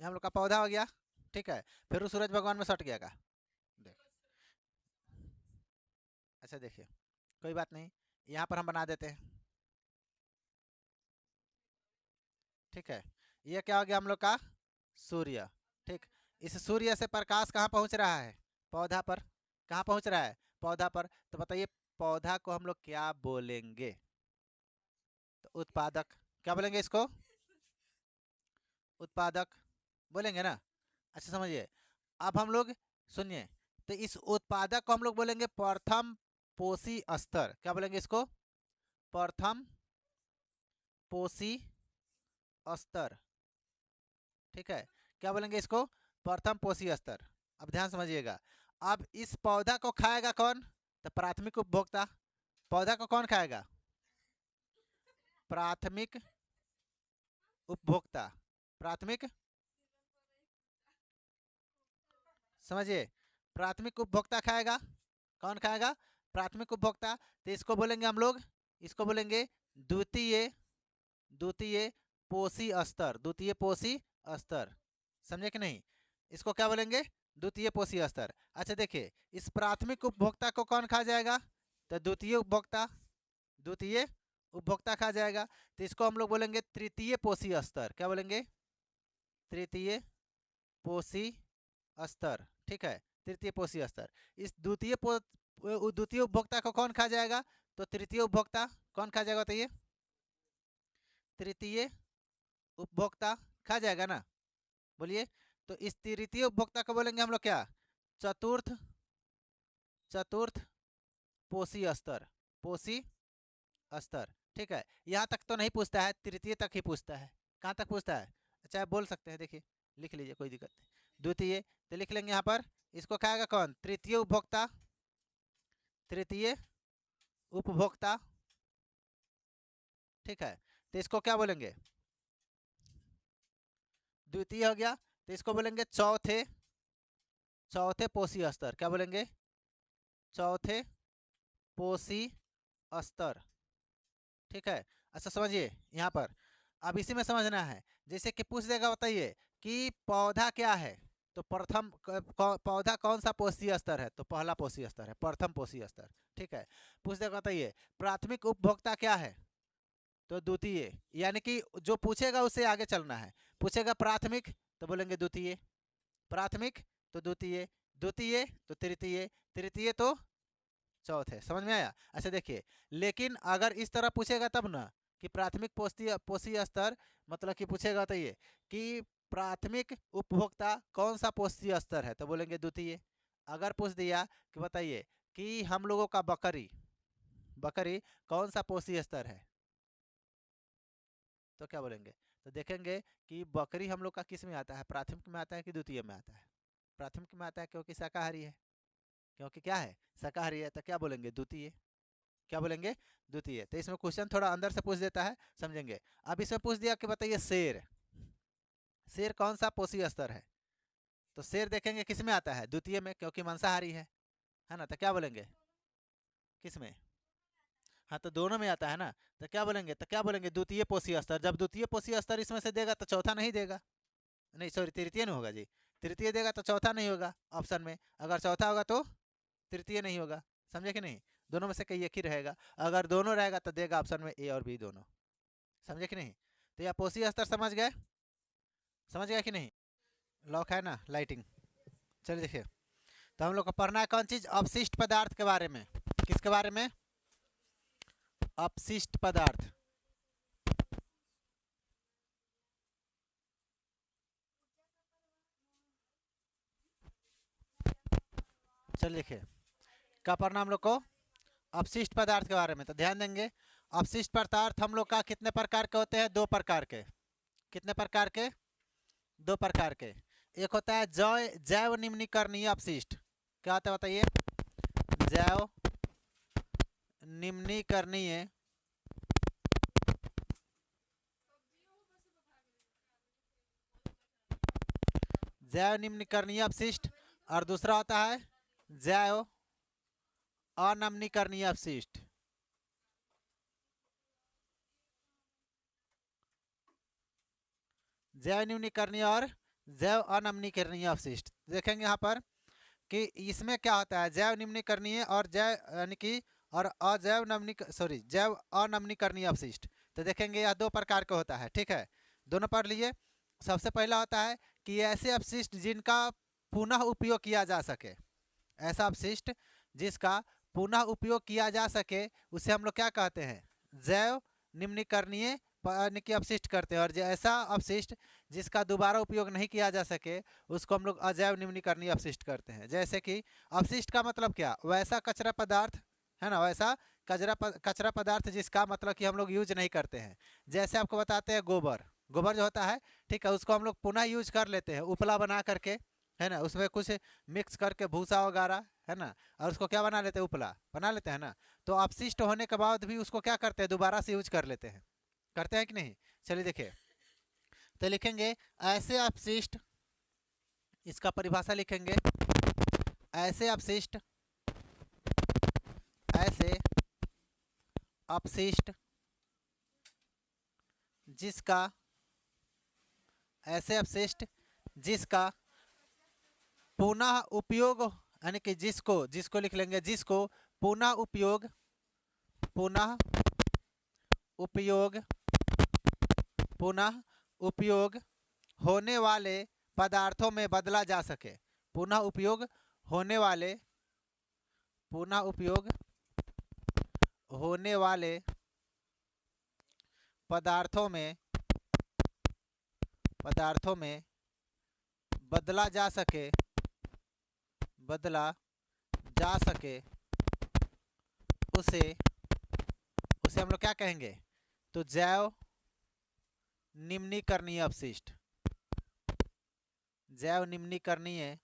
ये हम लोग का पौधा हो गया, ठीक है। फिर वो सूरज भगवान में सट गया का, देख। अच्छा देखिए, कोई बात नहीं, यहाँ पर हम बना देते हैं, ठीक है। ये क्या हो गया हम लोग का, सूर्य। ठीक, इस सूर्य से प्रकाश कहाँ पहुँच रहा है, पौधा पर। कहाँ पहुँच रहा है, पौधा पर। तो बताइए पौधा को हम लोग क्या बोलेंगे, तो उत्पादक। क्या बोलेंगे इसको, उत्पादक बोलेंगे ना। अच्छा समझिए, अब हम लोग सुनिए, तो इस उत्पादक को हम लोग बोलेंगे प्रथम पोषी स्तर। क्या बोलेंगे इसको, प्रथम पोषी स्तर, ठीक है। क्या बोलेंगे इसको, प्रथम पोषी स्तर। अब ध्यान समझिएगा, अब इस पौधा को खाएगा कौन, तो प्राथमिक उपभोक्ता। पौधा को कौन खाएगा, प्राथमिक उपभोक्ता, प्राथमिक, समझिए, प्राथमिक उपभोक्ता खाएगा, कौन खाएगा, प्राथमिक उपभोक्ता। तो इसको बोलेंगे हम लोग, इसको बोलेंगे द्वितीय, द्वितीय पोषी स्तर, द्वितीय पोषी स्तर। समझे कि नहीं, इसको क्या बोलेंगे, द्वितीय पोषी स्तर। अच्छा देखिए, इस प्राथमिक उपभोक्ता को कौन खा जाएगा, तो द्वितीय उपभोक्ता, द्वितीय उपभोक्ता खा जाएगा। तो इसको हम लोग बोलेंगे तृतीय पोषी स्तर। क्या बोलेंगे, तृतीय पोषी स्तर, ठीक है। तृतीय पोषी स्तर, इस द्वितीय उपभोक्ता को कौन खा जाएगा, तो तृतीय उपभोक्ता। कौन खा जाएगा बताइए, तृतीय उपभोक्ता खा जाएगा ना, बोलिए। तो इस तृतीय उपभोक्ता को बोलेंगे हम लोग क्या, चतुर्थ, चतुर्थ पोषी स्तर, पोषी स्तर, ठीक है। यहाँ तक तो नहीं पूछता है, तृतीय तक ही पूछता है। कहाँ तक पूछता है, अच्छा बोल सकते हैं, देखिए लिख लीजिए, कोई दिक्कत नहीं। द्वितीय, तो लिख लेंगे यहाँ पर, इसको खाएगा कौन, तृतीय उपभोक्ता, तृतीय उपभोक्ता, ठीक है। तो इसको क्या बोलेंगे, द्वितीय हो गया। तो इसको बोलेंगे चौथे, चौथे पोषी स्तर। क्या बोलेंगे, चौथे पोषी स्तर, ठीक है। अच्छा समझिए यहाँ पर, अब इसी में समझना है। जैसे कि पूछ देगा बताइए कि पौधा क्या है, तो प्रथम पौधा कौन सा पोषी स्तर है, तो पहला पोषी स्तर है, प्रथम पोषी स्तर, ठीक है। पूछ देगा बताइए प्राथमिक उपभोक्ता क्या है, तो द्वितीय, यानी कि जो पूछेगा उससे आगे चलना है। पूछेगा प्राथमिक तो बोलेंगे द्वितीय, प्राथमिक तो द्वितीय, द्वितीय तो तृतीय, तृतीय तो चौथे। समझ में आया। अच्छा देखिए, लेकिन अगर इस तरह पूछेगा तब ना, कि प्राथमिक पोषी पोषी स्तर, मतलब कि पूछेगा तो ये कि प्राथमिक उपभोक्ता कौन सा पोषीय स्तर है, तो बोलेंगे द्वितीय। अगर पूछ दिया कि बताइए कि हम लोगों का बकरी बकरी कौन सा पोषीय स्तर है, तो क्या बोलेंगे, तो देखेंगे कि बकरी हम लोग का किस में आता है, प्राथमिक में आता है कि द्वितीय में आता है। प्राथमिक में आता है क्योंकि शाकाहारी है, क्योंकि क्या है, शाकाहारी है, तो क्या बोलेंगे, द्वितीय। क्या बोलेंगे, द्वितीय। तो इसमें क्वेश्चन थोड़ा अंदर से पूछ देता है, समझेंगे। अब इसमें पूछ दिया कि बताइए शेर शेर कौन सा पोषीय स्तर है, तो शेर देखेंगे किस में आता है, द्वितीय में, क्योंकि मांसाहारी है ना। तो क्या बोलेंगे, किस में, हाँ तो दोनों में आता है ना। तो क्या बोलेंगे द्वितीय पोषीय स्तर। जब द्वितीय पोषीय स्तर इसमें से देगा तो चौथा नहीं देगा, नहीं सॉरी तृतीय नहीं होगा जी, तृतीय देगा तो चौथा नहीं होगा ऑप्शन में, अगर चौथा होगा तो तृतीय नहीं होगा। समझे कि नहीं, दोनों में से कहीं एक ही रहेगा, अगर दोनों रहेगा तो देगा ऑप्शन में ए और बी दोनों। समझे कि नहीं, तो यह पोषीय स्तर समझ गए, समझ गए कि नहीं। लॉक है ना, लाइटिंग। चलिए देखिए, तो हम लोग को पढ़ना है कौन चीज, अपशिष्ट पदार्थ के बारे में। किसके बारे में, अपशिष्ट पदार्थ। चलिए देखिए, क्या पढ़ना हम लोग को, अपशिष्ट पदार्थ के बारे में। तो ध्यान देंगे, अपशिष्ट पदार्थ हम लोग का कितने प्रकार के होते हैं, दो प्रकार के। कितने प्रकार के, दो प्रकार के। एक होता है जैव जैव निम्नीकरणीय अपशिष्ट। क्या होता है बताइए, जैव निम्नीकरणीय जैव निम्नीकरणीय अपशिष्ट, और दूसरा होता है जैव अनम्नीकरणीय अपशिष्ट। जैव निम्नीकरणीय और जैव अनम्नीकरणीय अपशिष्ट। देखेंगे यहाँ पर कि इसमें क्या होता है, जैव निम्नीकरणीय और जैव यानी कि और अजैव जैव अनम्नीकरणीय अपशिष्ट। तो देखेंगे यह दो प्रकार का होता है, ठीक है, दोनों पढ़ लिए। सबसे पहला होता है कि ऐसे अपशिष्ट जिनका पुनः उपयोग किया जा सके, ऐसा अपशिष्ट जिसका पुनः उपयोग किया जा सके उसे हम लोग क्या कहते हैं, जैव निम्नीकरणीय की अपशिष्ट करते हैं। और ऐसा अपशिष्ट जिसका दोबारा उपयोग नहीं किया जा सके उसको हम लोग अजैव निम्नीकरणीय अपशिष्ट करते हैं। जैसे कि अपशिष्ट का मतलब क्या, वैसा कचरा पदार्थ है ना, वैसा कचरा पदार्थ जिसका मतलब कि हम लोग यूज नहीं करते हैं। जैसे आपको बताते हैं गोबर, गोबर जो होता है, ठीक है, उसको हम लोग पुनः यूज कर लेते हैं, उपला बना करके, है ना, उसमें कुछ मिक्स करके भूसा वगैरह, है ना, और उसको क्या बना लेते हैं, उपला बना लेते हैं ना। तो अपशिष्ट होने के बाद भी उसको क्या करते हैं, दोबारा से यूज कर लेते हैं, करते हैं कि नहीं। चलिए देखिए, तो लिखेंगे ऐसे अपशिष्ट, इसका परिभाषा लिखेंगे, ऐसे अपशिष्ट, ऐसे अपशिष्ट जिसका, ऐसे अपशिष्ट जिसका पुनः उपयोग, यानी कि जिसको जिसको लिख लेंगे, जिसको पुनः उपयोग, पुनः उपयोग, पुनः उपयोग होने वाले पदार्थों में बदला जा सके। पुनः उपयोग होने वाले, पुनः उपयोग होने वाले पदार्थों में, पदार्थों में बदला जा सके, बदला जा सके, उसे उसे हम लोग क्या कहेंगे, तो जैव निम्नीकरणीय अपशिष्ट, जैव निम्नीकरणीय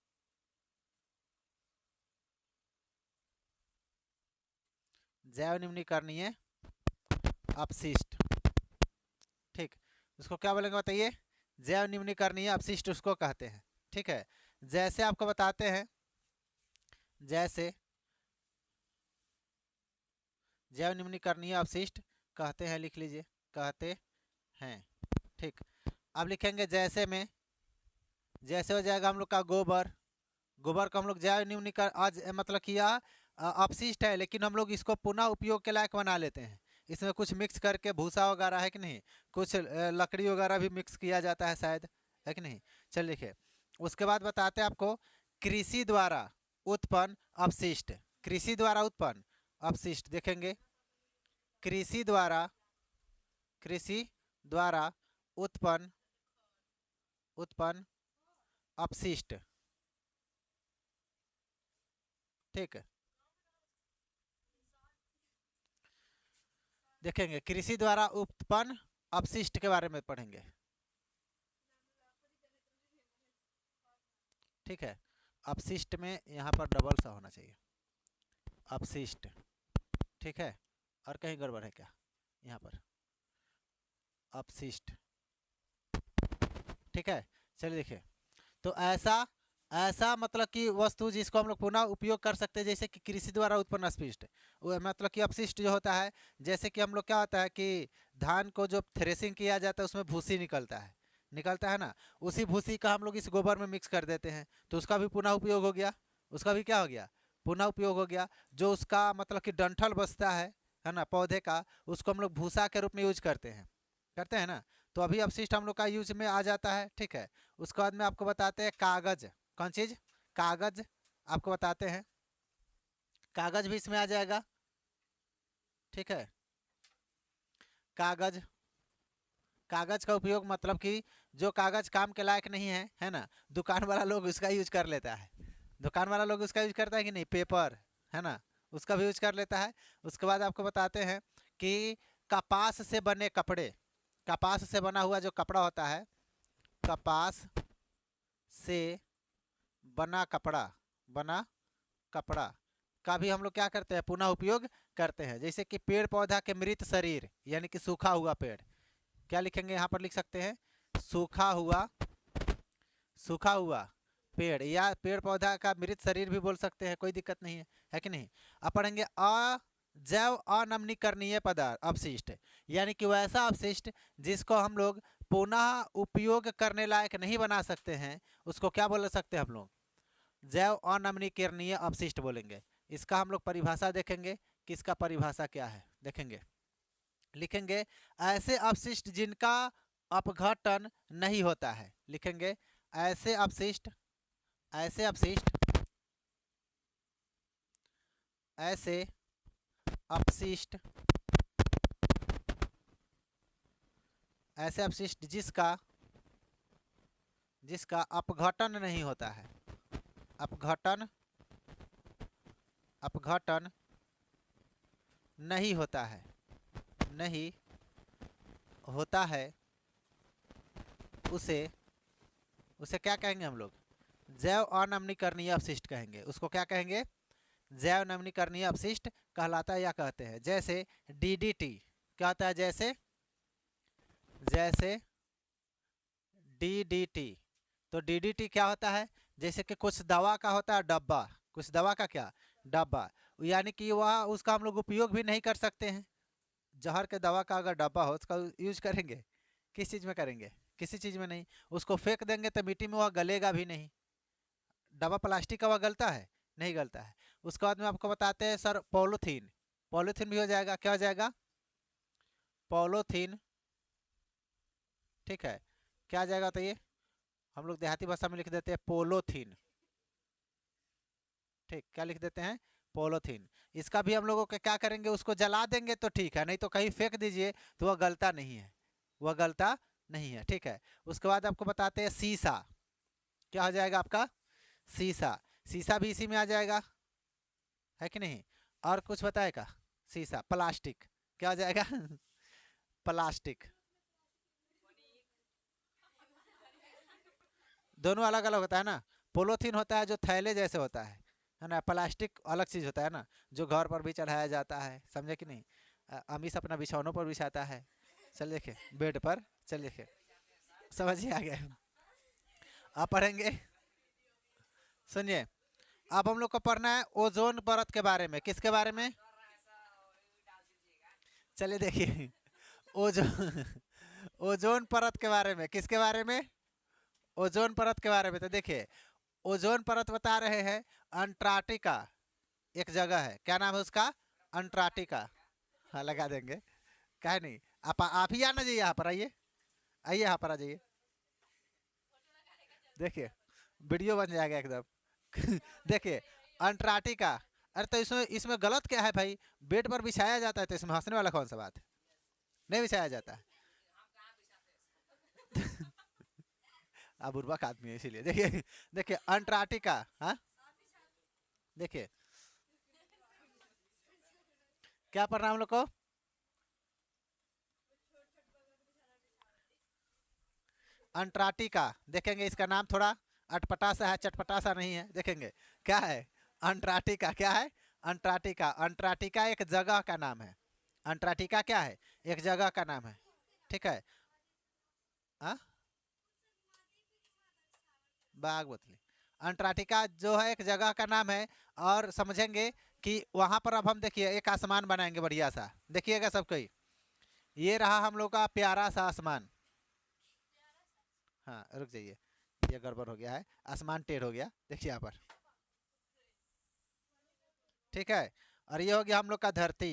जैव निम्नीकरणीय अपशिष्ट। ठीक, उसको क्या बोलेंगे बताइए, जैव निम्नीकरणीय अपशिष्ट उसको कहते हैं। ठीक है, जैसे आपको बताते हैं, जैसे जैव निम्नीकरणीय अपशिष्ट कहते हैं, लिख लीजिए, कहते हैं। ठीक, अब लिखेंगे जैसे में, जैसे हो जाएगा हम लोग का गोबर, गोबर को हम लोग जैव निम्नीकरण, आज मतलब किया अपशिष्ट है, लेकिन हम लोग इसको पुनः उपयोग के लायक बना लेते हैं। इसमें कुछ मिक्स करके भूसा वगैरह है कि नहीं, कुछ लकड़ी वगैरह भी मिक्स किया जाता है शायद, है कि नहीं। चल लिखिए, उसके बाद बताते हैं आपको कृषि द्वारा उत्पन्न अपशिष्ट, कृषि द्वारा उत्पन्न अपशिष्ट देखेंगे, कृषि द्वारा, कृषि द्वारा उत्पन्न उत्पन्न अपशिष्ट, ठीक है। देखेंगे कृषि द्वारा उत्पन्न अपशिष्ट के बारे में पढ़ेंगे, ठीक है। अपशिष्ट में यहाँ पर डबल सा होना चाहिए, अपशिष्ट, ठीक है। और कहीं गड़बड़ है क्या? यहाँ पर अपशिष्ट, ठीक है। चलिए देखिए, तो ऐसा ऐसा मतलब कि वस्तु जिसको हम लोग पुनः उपयोग कर सकते हैं, जैसे कि कृषि द्वारा उत्पन्न अपशिष्ट, वो मतलब कि अपशिष्ट जो होता है, जैसे कि हम लोग क्या होता है कि धान को जो थ्रेसिंग किया जाता है उसमें भूसी निकलता है ना, उसी भूसी का हम लोग इस गोबर में मिक्स कर देते हैं, तो उसका भी पुनः उपयोग हो गया, उसका भी क्या हो गया, पुनः उपयोग हो गया। जो उसका मतलब कि डंठल बचता है ना पौधे का, उसको हम लोग भूसा के रूप में यूज करते हैं ना। तो अभी अपशिष्ट हम लोग का यूज में आ जाता है, ठीक है। उसके बाद में आपको बताते हैं कागज, कौन चीज, कागज आपको बताते हैं, कागज भी इसमें आ जाएगा, ठीक है। कागज, कागज का उपयोग मतलब कि जो कागज काम के लायक नहीं है ना, दुकान वाला लोग उसका यूज कर लेता है, दुकान वाला लोग उसका यूज करता है कि नहीं, पेपर है ना, उसका भी यूज कर लेता है। उसके बाद आपको बताते हैं कि कपास से बने कपड़े, कपास से बना हुआ जो कपड़ा होता है, कपास से बना कपड़ा का भी हम लोग क्या करते हैं, पुनः उपयोग करते हैं। जैसे कि पेड़ पौधा के मृत शरीर, यानी कि सूखा हुआ पेड़, क्या लिखेंगे यहाँ पर, लिख सकते हैं सूखा हुआ पेड़, या पेड़ पौधा का मृत शरीर भी बोल सकते हैं, कोई दिक्कत नहीं है कि नहीं। अब पढ़ेंगे अजैव अनमीकरणीय पदार्थ अपशिष्ट, यानी कि वैसा अपशिष्ट जिसको हम लोग पुनः उपयोग करने लायक नहीं बना सकते हैं, उसको क्या बोल सकते हैं हम लोग, जैव अनमीकरणीय अपशिष्ट बोलेंगे। इसका हम लोग परिभाषा देखेंगे कि इसका परिभाषा क्या है, देखेंगे, लिखेंगे ऐसे अपशिष्ट जिनका अपघटन नहीं होता है, लिखेंगे ऐसे अपशिष्ट, ऐसे अपशिष्ट, ऐसे अपशिष्ट, ऐसे अपशिष्ट जिसका अपघटन नहीं होता है, अपघटन नहीं होता है, नहीं होता है, उसे क्या कहेंगे हम लोग, जैव अनमीकरणीय अपशिष्ट कहेंगे। उसको क्या कहेंगे, जैव नवीनीकरणीय अपशिष्ट कहलाता है या कहते हैं। जैसे डीडीटी क्या होता है, जैसे डीडीटी, तो डीडीटी क्या होता है, जैसे कि कुछ दवा का होता है डब्बा, कुछ दवा का क्या डब्बा, यानी कि वह उसका हम लोग उपयोग भी नहीं कर सकते हैं। जहर के दवा का अगर डब्बा हो उसका यूज करेंगे, किस चीज़ में करेंगे, किसी चीज़ में नहीं। उसको फेंक देंगे तो मिट्टी में वह गलेगा भी नहीं, डब्बा प्लास्टिक का वह गलता है, नहीं गलता है। उसके बाद में आपको बताते हैं सर पॉलीथीन, पॉलीथीन भी हो जाएगा, क्या हो जाएगा, पॉलीथीन, ठीक है। क्या आ जाएगा, तो ये हम लोग देहाती भाषा में लिख देते हैं पोलोथीन, ठीक, क्या लिख देते हैं, पोलोथीन। इसका भी हम लोगों के क्या करेंगे, उसको जला देंगे तो ठीक है, नहीं तो कहीं फेंक दीजिए तो वह गलता नहीं है, वह गलता नहीं है, ठीक है। उसके बाद आपको बताते हैं शीशा, क्या हो जाएगा आपका, शीशा, शीशा भी इसी में आ जाएगा, है कि नहीं। और कुछ बताएगा, शीशा, प्लास्टिक, क्या हो जाएगा प्लास्टिक, दोनों अलग अलग होता है ना, पोलोथीन होता है जो थैले जैसे होता है ना, प्लास्टिक अलग चीज़ होता है ना, जो घर पर भी चढ़ाया जाता है, समझे कि नहीं। अमीश अपना बिछौनों पर बिछाता है, चल देखे बेड पर, चल देखे, समझ ही आ गया। आप पढ़ेंगे, सुनिए, अब हम लोग को पढ़ना है ओजोन परत के बारे में, किसके बारे में, चलिए देखिए ओजोन ओजोन परत के बारे में, किसके बारे में, ओजोन परत के बारे में। तो देखिए ओजोन परत बता रहे हैं, अंटार्कटिका एक जगह है, क्या नाम है उसका, अंटार्कटिका, हाँ लगा देंगे, कहे नहीं, आप ही आना चाहिए, यहाँ पर आइए, आइए यहाँ पर आ जाइए, देखिए वीडियो बन जाएगा एकदम देखिए अंटार्कटिका, अरे तो इसमें इसमें गलत क्या है भाई, बेड पर बिछाया जाता है, तो इसमें हंसने वाला कौन सा बात है, नहीं बिछाया जाता है आप बुर्बक आदमी है इसीलिए। देखिए, देखिए अंटार्कटिका, हाँ देखिए क्या पढ़ना हम लोग को, अंटार्कटिका। देखेंगे इसका नाम थोड़ा अटपटा सा है, चटपटा सा नहीं है। देखेंगे क्या है, अंटार्कटिका क्या है, अंटार्कटिका। अंटार्कटिका एक जगह का नाम है। अंटार्कटिका क्या है, एक जगह का नाम है, ठीक है। हाँ बागवतली, अंटार्कटिका जो है एक जगह का नाम है। और समझेंगे कि वहां पर अब हम देखिए एक आसमान बनाएंगे बढ़िया सा, देखिएगा सब कोई। ये रहा हम लोग का प्यारा सा आसमान। हाँ रुक जाइए, ये गड़बड़ हो गया है, आसमान टेढ़ हो गया, देखिए यहाँ पर, ठीक है। और ये हो गया हम लोग का धरती,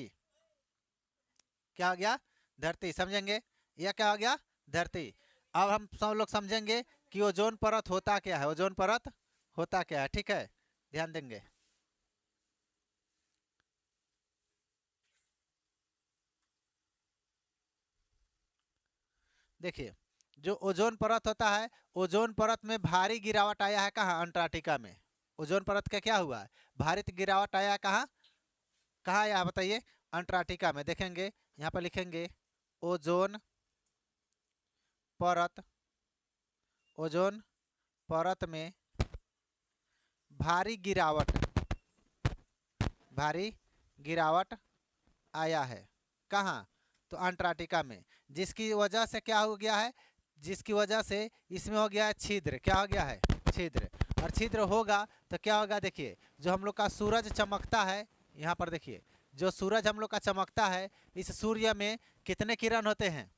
क्या हो गया, धरती, समझेंगे। यह क्या हो गया, धरती। अब हम सब लोग समझेंगे कि ओजोन परत होता क्या है, ओजोन परत होता क्या है, ठीक है, ध्यान देंगे। देखिए जो ओजोन परत होता है, ओजोन परत में भारी गिरावट आया है कहाँ, अंटार्कटिका में। ओजोन परत का क्या हुआ है, भारी गिरावट आया कहाँ, कहाँ आया बताइए, अंटार्कटिका में। देखेंगे यहाँ पर लिखेंगे ओजोन परत, ओजोन परत में भारी गिरावट, भारी गिरावट आया है कहाँ, तो अंटार्कटिका में। जिसकी वजह से क्या हो गया है, जिसकी वजह से इसमें हो गया है छिद्र, क्या हो गया है, छिद्र। और छिद्र होगा तो क्या होगा, देखिए जो हम लोग का सूरज चमकता है, यहाँ पर देखिए जो सूरज हम लोग का चमकता है, इस सूर्य में कितने किरण होते हैं,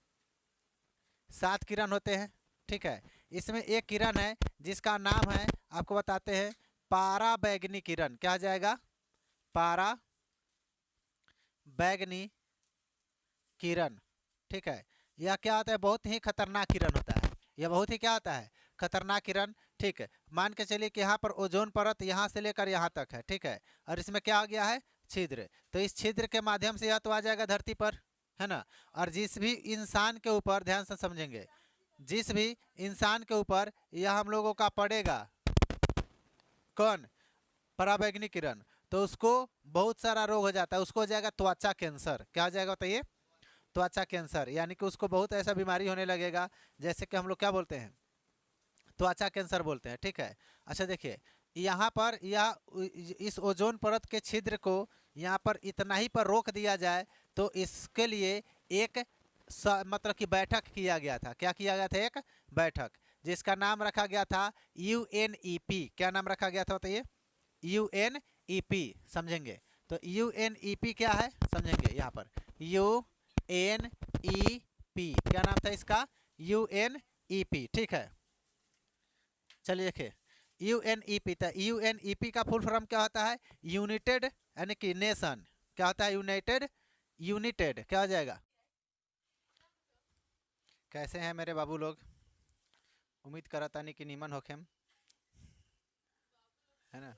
7 किरण होते हैं, ठीक है। इसमें एक किरण है जिसका नाम है, आपको बताते हैं, पारा बैगनी किरण। क्या हो जाएगा, पारा बैगनी किरण, ठीक है। यह क्या होता है, बहुत ही खतरनाक किरण होता है, यह बहुत ही क्या होता है, खतरनाक किरण, ठीक है। मान के चलिए कि यहाँ पर ओजोन परत यहाँ से लेकर यहाँ तक है, ठीक है। और इसमें क्या हो गया है, छिद्र। तो इस छिद्र के माध्यम से यह तो आ जाएगा धरती पर, है ना। और जिस भी इंसान के ऊपर, ध्यान से समझेंगे, जिस भी इंसान के ऊपर यह हम लोगों का पड़ेगा, कौन, पराबैंगनी किरण, तो उसको बहुत सारा रोग हो जाता है, उसको हो जाएगा त्वचा कैंसर। क्या हो जाएगा बताइए, त्वचा कैंसर, यानी कि उसको बहुत ऐसा बीमारी होने लगेगा, जैसे कि हम लोग क्या बोलते हैं, त्वचा कैंसर बोलते हैं, ठीक है। अच्छा देखिए यहाँ पर यह इस ओजोन परत के छिद्र को यहाँ पर इतना ही पर रोक दिया जाए, तो इसके लिए एक मतलब कि बैठक किया गया था। क्या किया गया था, एक बैठक, जिसका नाम रखा गया था UNEP। क्या नाम रखा गया था बताइए, UNEP, समझेंगे। तो UNEP क्या है, समझेंगे। यहाँ पर UNEP क्या नाम था इसका, UNEP, ठीक है। चलिए देखिए UNEP था, UNEP का फुल फॉर्म क्या होता है, यूनाइटेड यानी कि नेशन, क्या होता है, यूनाइटेड, यूनाइटेड क्या हो जाएगा। कैसे हैं मेरे बाबू लोग, उम्मीद करता नहीं कि नीमन होखेम, है ना।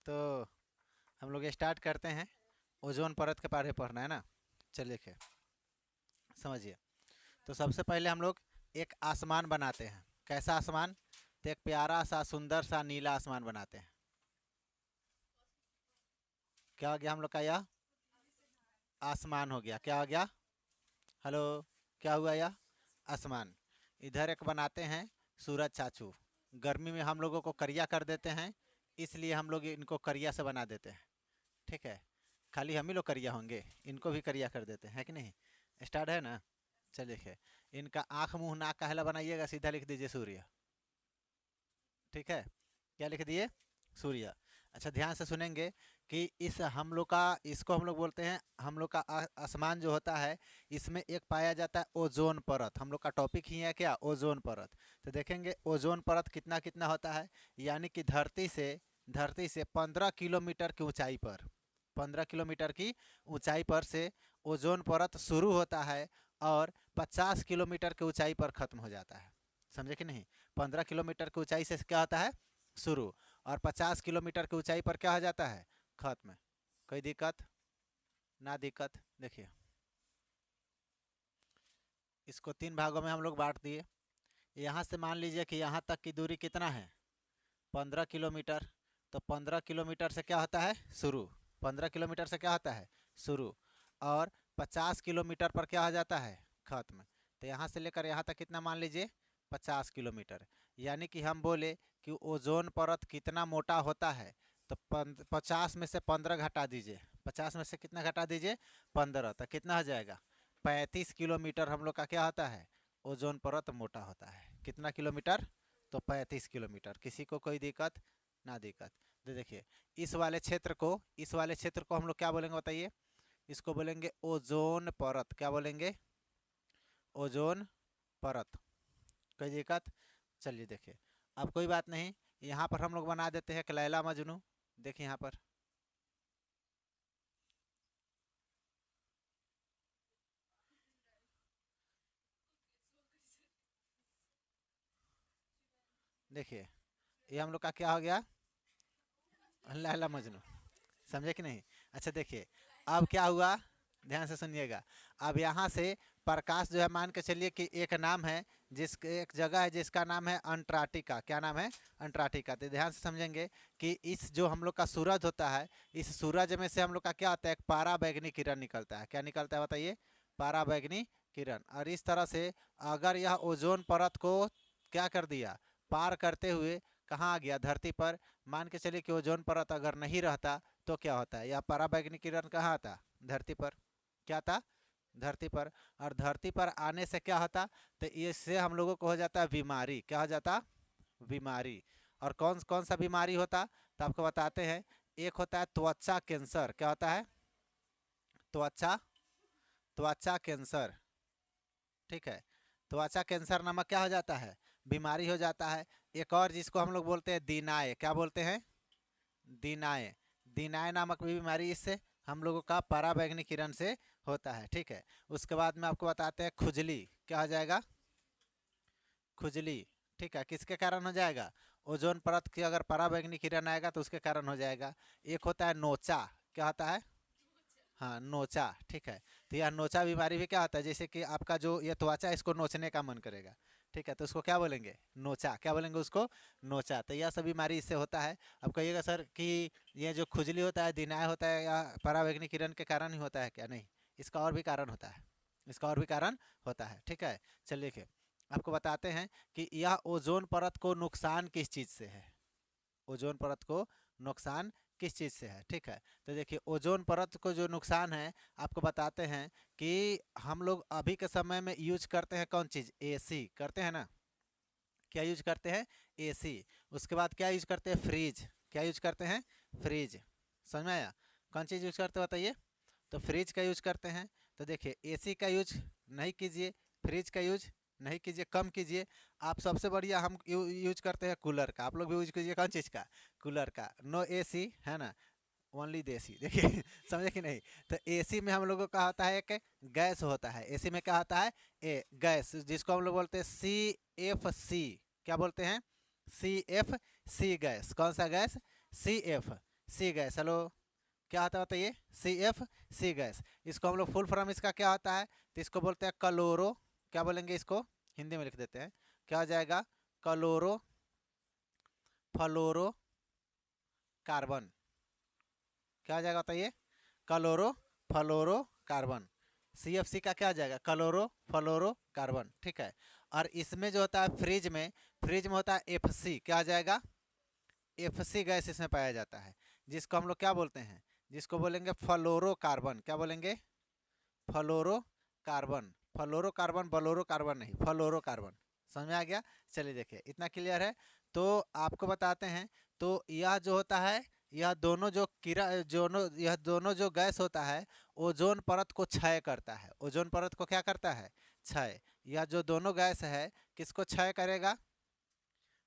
तो हम लोग स्टार्ट करते हैं, ओजोन परत के बारे में पढ़ना है ना। चलिए देखिए समझिए। तो सबसे पहले हम लोग एक आसमान बनाते हैं, कैसा आसमान, तो एक प्यारा सा सुंदर सा नीला आसमान बनाते हैं। क्या हो गया हम लोग का, यह आसमान हो गया, क्या हो गया, हेलो, क्या हुआ, यह आसमान। इधर एक बनाते हैं सूरज चाचू, गर्मी में हम लोगों को करिया कर देते हैं, इसलिए हम लोग इनको करिया से बना देते हैं, ठीक है। खाली हम ही लोग करिया होंगे, इनको भी करिया कर देते हैं कि नहीं। स्टार्ट है ना। चलिए देखिए, इनका आँख मुंह नाक कहला बनाइएगा, सीधा लिख दीजिए सूर्य, ठीक है। क्या लिख दिए, सूर्य। अच्छा ध्यान से सुनेंगे कि इस हम लोग का, इसको हम लोग बोलते हैं, हम लोग का आसमान जो होता है, इसमें एक पाया जाता है ओजोन परत। हम लोग का टॉपिक ही है क्या, ओजोन परत। तो देखेंगे ओजोन परत कितना कितना होता है, यानी कि धरती से 15 किलोमीटर की ऊंचाई पर, 15 किलोमीटर की ऊंचाई पर से ओजोन परत शुरू होता है, और 50 किलोमीटर की ऊंचाई पर खत्म हो जाता है, समझे कि नहीं। 15 किलोमीटर की ऊंचाई से क्या होता है, शुरू, और 50 किलोमीटर की ऊंचाई पर क्या हो जाता है, खत्म। कोई दिक्कत ना, दिक्कत देखिए इसको 3 भागों में हम लोग बांट दिए। यहाँ से मान लीजिए कि यहाँ तक की दूरी कितना है, 15 किलोमीटर। तो 15 किलोमीटर से क्या होता है शुरू, 15 किलोमीटर से क्या होता है शुरू, और 50 किलोमीटर पर क्या हो जाता है खत्म। तो यहाँ से लेकर यहाँ तक कितना मान लीजिए 50 किलोमीटर। यानी कि हम बोले कि ओजोन परत कितना मोटा होता है, तो 50 में से 15 घटा दीजिए, 50 में से कितना घटा दीजिए 15, तो कितना हो जाएगा 35 किलोमीटर हम लोग का क्या होता है ओजोन परत मोटा होता है। कितना किलोमीटर, तो 35 किलोमीटर। किसी को कोई दिक्कत ना दिक्कत। तो देखिए इस वाले क्षेत्र को, इस वाले क्षेत्र को हम लोग क्या बोलेंगे बताइए, इसको बोलेंगे ओजोन परत। क्या बोलेंगे, ओजोन परत। कोई दिक्कत, चलिए देखिए अब कोई बात नहीं, यहाँ पर हम लोग बना देते हैं कि लैला मजनू। देखिए यहाँ पर देखिए ये हम लोग का क्या हो गया, लैला मजनू। समझे कि नहीं। अच्छा देखिए अब क्या हुआ, ध्यान से सुनिएगा। अब यहाँ से प्रकाश जो है, मान के चलिए कि एक नाम है, जिस एक जगह है जिसका नाम है अंटार्कटिका। क्या नाम है, अंटार्कटिका। तो ध्यान से समझेंगे कि इस जो हम लोग का सूरज होता है, इस सूरज में से हम लोग का क्या होता है, एक पाराबैंगनी किरण निकलता है। क्या निकलता है बताइए, पाराबैंगनी किरण। और इस तरह से अगर यह ओजोन परत को क्या कर दिया, पार करते हुए कहाँ आ गया, धरती पर। मान के चलिए कि ओजोन परत अगर नहीं रहता तो क्या होता है, यह पराबैंगनी किरण कहाँ आता, धरती पर। क्या था, धरती पर। और धरती पर आने से क्या होता, तो इससे हम लोगों को हो जाता है बीमारी। क्या हो जाता, बीमारी। और कौन कौन सा बीमारी होता, तो आपको बताते हैं। एक होता है त्वचा कैंसर। क्या होता है, त्वचा, त्वचा कैंसर। ठीक है, त्वचा कैंसर नामक क्या हो जाता है, बीमारी हो जाता है। एक और जिसको हम लोग बोलते हैं दीनाय। क्या बोलते हैं, दीनाय। दीनाय नामक भी बीमारी इससे हम लोगों का पराबैंगनी किरण से होता है। ठीक है, उसके बाद में आपको बताते हैं खुजली। क्या हो जाएगा, खुजली। ठीक है, किसके कारण हो जाएगा, ओजोन परत की अगर पराबैंगनी किरण आएगा तो उसके कारण हो जाएगा। एक होता है नोचा। क्या होता है, हाँ नोचा। ठीक है, तो यह नोचा बीमारी भी क्या होता है, जैसे कि आपका जो ये त्वचा है इसको नोचने का मन करेगा। ठीक है, तो उसको क्या बोलेंगे, नोचा। क्या बोलेंगे उसको, नोचा। तो यह सब बीमारी इससे होता है। अब कहिएगा सर कि ये जो खुजली होता है, दिनाय होता है, या पराबैंगनी किरण के कारण ही होता है क्या, नहीं, इसका और भी कारण होता है, इसका और भी कारण होता है। ठीक है, चलिए देखिए आपको बताते हैं कि यह ओजोन परत को नुकसान किस चीज़ से है, ओजोन परत को नुकसान किस चीज़ से है। ठीक है, तो देखिए ओजोन परत को जो नुकसान है आपको बताते हैं कि हम लोग अभी के समय में यूज करते हैं कौन चीज़, एसी करते हैं ना। क्या यूज करते हैं, एसी। उसके बाद क्या यूज करते हैं, फ्रिज। क्या यूज करते हैं, फ्रिज। समझ में आया, कौन चीज़ यूज करते हो बताइए, तो फ्रिज का यूज करते हैं। तो देखिए एसी का यूज नहीं कीजिए, फ्रिज का यूज नहीं कीजिए, कम कीजिए। आप सबसे बढ़िया हम यूज करते हैं कूलर का। आप लोग भी यूज कीजिए कौन चीज़ का, कूलर का। नो एसी है ना, ओनली देसी। देखिए समझे कि नहीं। तो एसी में हम लोगों का होता है एक गैस होता है, एसी में क्या होता है, ए गैस, जिसको हम लोग बोलते हैं CFC। क्या बोलते हैं, CFC गैस। कौन सा गैस, CFC गैस। हेलो, क्या होता है बताइए, CFC गैस। इसको हम लोग फुल फॉर्म इसका क्या होता है, तो इसको बोलते हैं क्लोरो। क्या बोलेंगे इसको, हिंदी में लिख देते हैं, क्या हो जाएगा, क्लोरो फ्लोरो कार्बन। क्या हो जाएगा बताइए, क्लोरो फ्लोरो कार्बन। CFC का क्या हो जाएगा, क्लोरो फ्लोरो कार्बन। ठीक है, और इसमें जो होता है फ्रिज में, फ्रिज में होता है FC। क्या आ जाएगा, FC गैस इसमें पाया जाता है, जिसको हम लोग क्या बोलते हैं, जिसको बोलेंगे फ्लोरो कार्बन। क्या बोलेंगे, फ्लोरो कार्बन। फ्लोरो कार्बन, बोलोरो कार्बन नहीं, फ्लोरो कार्बन। समझ में आ गया। चलिए देखिए इतना क्लियर है। तो आपको बताते हैं, तो यह जो होता है, यह दोनों जो यह दोनों जो गैस होता है ओजोन परत को क्षय करता है। ओजोन परत को क्या करता है, क्षय। यह जो दोनों गैस है किसको क्षय करेगा,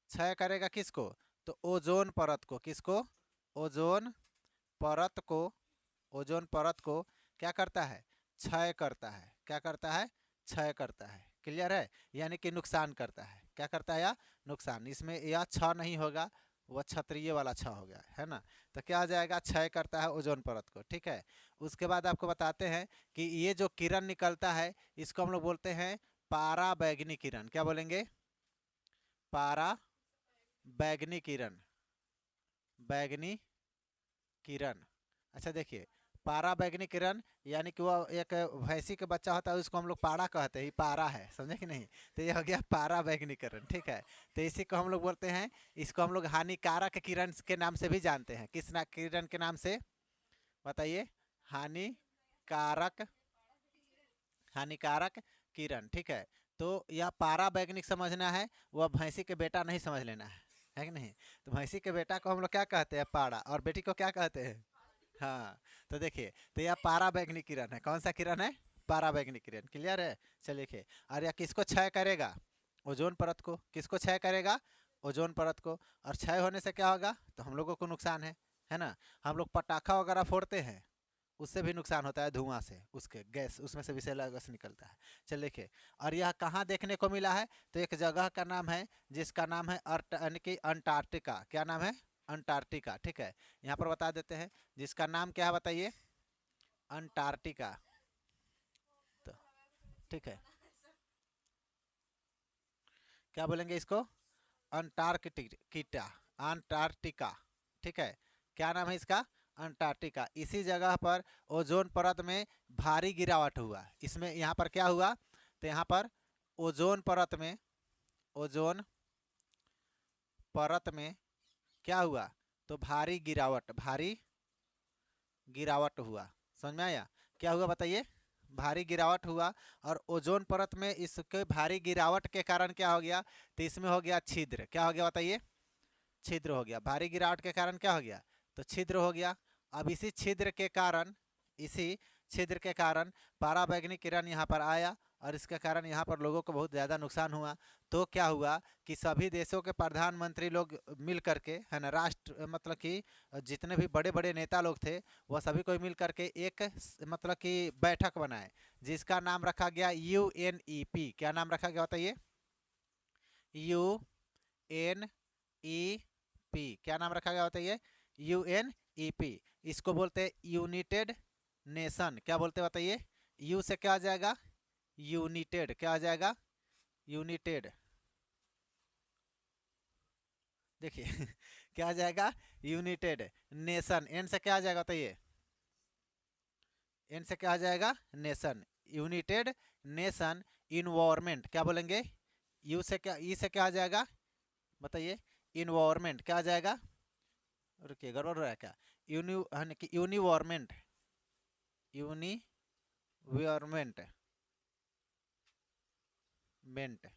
क्षय करेगा किसको, तो ओजोन परत को। किसको, ओजोन परत को, ओजोन परत को क्या करता है, क्षय करता है। क्या करता है, क्षय करता है। क्लियर है, यानी कि नुकसान करता है। क्या करता है, या नुकसान। इसमें यह छ नहीं होगा, वह क्षत्रिय वाला छ हो गया है ना। तो क्या हो जाएगा, क्षय करता है ओजोन परत को। ठीक है, उसके बाद आपको बताते हैं कि ये जो किरण निकलता है इसको हम लोग बोलते हैं पारा बैगनी किरण, क्या बोलेंगे? पारा बैगनी किरण, बैगनी किरण। अच्छा देखिए, पारा बैगनी किरण यानी कि वो एक भैंसी के बच्चा होता है, उसको हम लोग पारा कहते हैं, पारा है, समझे कि नहीं? तो ये हो गया पारा बैगनी किरण, ठीक है। तो इसी को हम लोग बोलते हैं, इसको हम लोग हानिकारक किरण के नाम से भी जानते हैं। किस किरण के नाम से बताइए? हानिकारक, हानिकारक किरण, ठीक है। तो यह पारा बैगनिक समझना है, वह भैंसी के बेटा नहीं समझ लेना है कि नहीं? तो भैंसी के बेटा को हम लोग क्या कहते हैं? पारा। और बेटी को क्या कहते हैं? हाँ। तो देखिए, तो यह पारा बैगनी किरण है। कौन सा किरण है? पारा बैगनी किरण। क्लियर है? चलिए देखिए, और यह किसको क्षय करेगा? ओजोन परत को। किसको क्षय करेगा? ओजोन परत को। और क्षय होने से क्या होगा? तो हम लोगों को नुकसान है ना? हम लोग पटाखा वगैरह फोड़ते हैं, उससे भी नुकसान होता है, धुआं से, उसके गैस, उसमें से विषैला गैस निकलता है। चलिए देखिए, और यह कहाँ देखने को मिला है? तो एक जगह का नाम है, जिसका नाम है यानी कि अंटार्कटिका। क्या नाम है? अंटार्कटिका, ठीक है। यहाँ पर बता देते हैं, जिसका नाम क्या है बताइए? अंटार्कटिका। तो ठीक है, क्या बोलेंगे इसको? अंटार्कटिका, अंटार्कटिका, ठीक है। क्या नाम है इसका? अंटार्कटिका। इसी जगह पर ओजोन परत में भारी गिरावट हुआ। इसमें यहाँ पर क्या हुआ? तो यहाँ पर ओजोन परत में, ओजोन परत में क्या हुआ? तो भारी गिरावट, भारी गिरावट हुआ। समझ में आया? क्या हुआ बताइए? भारी गिरावट हुआ। और ओजोन परत में इसके भारी गिरावट के कारण क्या हो गया? तो इसमें हो गया छिद्र। क्या हो गया बताइए? छिद्र हो गया। भारी गिरावट के कारण क्या हो गया? तो छिद्र हो गया। अब इसी छिद्र के कारण, इसी छिद्र के कारण पराबैंगनी किरण यहाँ पर आया, और इसके कारण यहाँ पर लोगों को बहुत ज़्यादा नुकसान हुआ। तो क्या हुआ कि सभी देशों के प्रधानमंत्री लोग मिल करके, है ना, राष्ट्र मतलब कि जितने भी बड़े बड़े नेता लोग थे, वह सभी को मिल करके एक मतलब कि बैठक बनाए, जिसका नाम रखा गया UNEP। क्या नाम रखा गया बताइए? UNEP। क्या नाम रखा गया बताइए? UNEP। इसको बोलते हैं यूनाइटेड नेशन। क्या बोलते हैं बताइए? यू से क्या आ जाएगा? यूनाइटेड। क्या आ जाएगा? यूनाइटेड। देखिए क्या आ जाएगा? United nation. एन से क्या आ जाएगा बताइए? एन से क्या आ जाएगा? नेशन। United nation environment. क्या बोलेंगे? यू से क्या, ई से क्या आ जाएगा बताइए? इन्वायरमेंट। क्या आ जाएगा? रुकिए, गड़बड़ हो रहा है क्या? यूनिवायरमेंट, यूनिवायरमेंट, मेंट,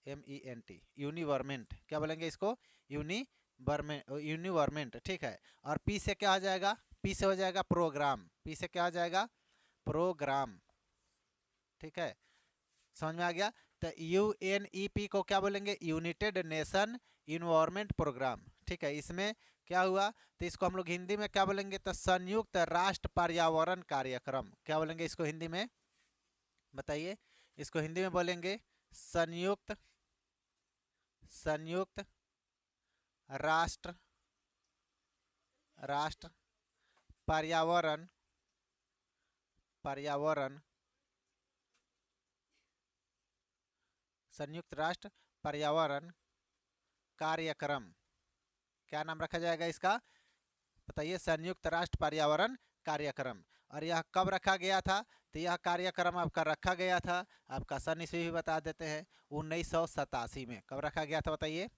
MENT, यूनिवायरमेंट। क्या बोलेंगे इसको? यूनिवायरमेंट, ठीक है। और पी से क्या आ जाएगा? पी से हो जाएगा प्रोग्राम। पी से क्या आ जाएगा? प्रोग्राम, ठीक है। समझ में आ गया? तो UNEP को क्या बोलेंगे? यूनाइटेड नेशन इन्वायरमेंट प्रोग्राम, ठीक है। इसमें क्या हुआ? तो इसको हम लोग हिंदी में क्या बोलेंगे? तो संयुक्त राष्ट्र पर्यावरण कार्यक्रम। क्या बोलेंगे इसको हिंदी में बताइए? इसको हिंदी में बोलेंगे संयुक्त, संयुक्त राष्ट्र, राष्ट्र पर्यावरण, पर्यावरण, संयुक्त राष्ट्र पर्यावरण कार्यक्रम। क्या नाम रखा जाएगा इसका बताइए? संयुक्त राष्ट्र पर्यावरण कार्यक्रम। और यह कब रखा गया था? तो यह कार्यक्रम आपका रखा गया था, आपका सन ईस्वी भी बता देते हैं, 1987 में। कब रखा गया था बताइए?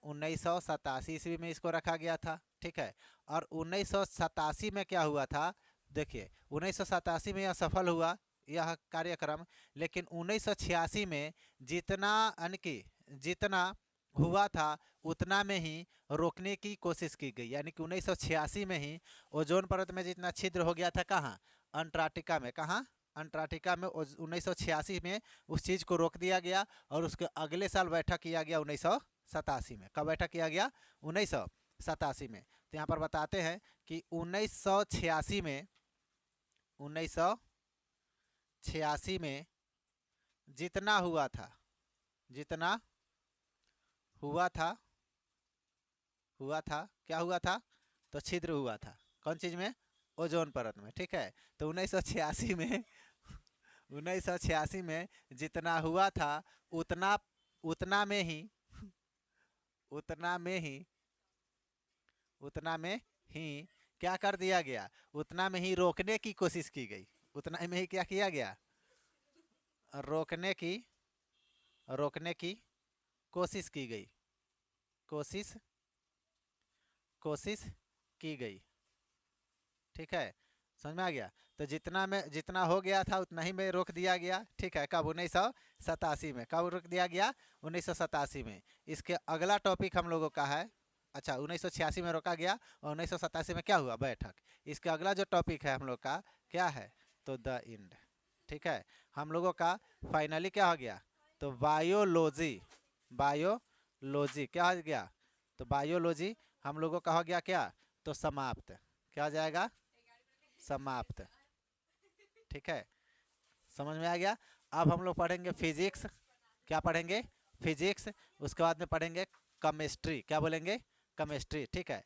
1987 ईस्वी में इसको रखा गया था, ठीक है। और 1987 में क्या हुआ था? देखिए, 1987 में यह सफल हुआ, यह कार्यक्रम। लेकिन 1986 में जितना यानी कि जितना हुआ था उतना में ही रोकने की कोशिश की गई। यानी कि 1986 में ही ओजोन परत में जितना छिद्र हो गया था, कहाँ? अंटार्कटिका में। कहाँ? अंटार्कटिका में 1986 में उस चीज़ को रोक दिया गया। और उसके अगले साल बैठक किया गया 1987 में। कब बैठक किया गया? 1987 में। तो यहाँ पर बताते हैं कि 1986 में, 1986 में जितना हुआ था, जितना हुआ था, हुआ था, क्या हुआ था? तो छिद्र हुआ था। कौन चीज़ में? ओजोन परत में, ठीक है। तो 1986 में 1986 में जितना हुआ था उतना उतना में ही उतना में ही उतना में ही क्या कर दिया गया, उतना में ही रोकने की कोशिश की गई। उतना में ही क्या किया गया, रोकने की रोकने की कोशिश की गई, कोशिश कोशिश की गई। ठीक है, समझ में आ गया। तो जितना हो गया था उतना ही में रोक दिया गया। ठीक है, कब 1987 में, कब रोक दिया गया, 1987 में। इसके अगला टॉपिक हम लोगों का है, अच्छा 1986 में रोका गया और 1987 में क्या हुआ, बैठक। इसके अगला जो टॉपिक है हम लोग का क्या है, तो द इंड। ठीक है, हम लोगों का फाइनली क्या हो गया, तो बायोलॉजी, बायोलॉजी क्या हो गया, तो बायोलॉजी हम लोगों का हो गया क्या, तो समाप्त। क्या हो जाएगा, समाप्त। ठीक है, समझ में आ गया। अब हम लोग पढ़ेंगे फिजिक्स। क्या पढ़ेंगे, फिजिक्स। उसके बाद में पढ़ेंगे केमिस्ट्री। क्या बोलेंगे, केमिस्ट्री। ठीक है।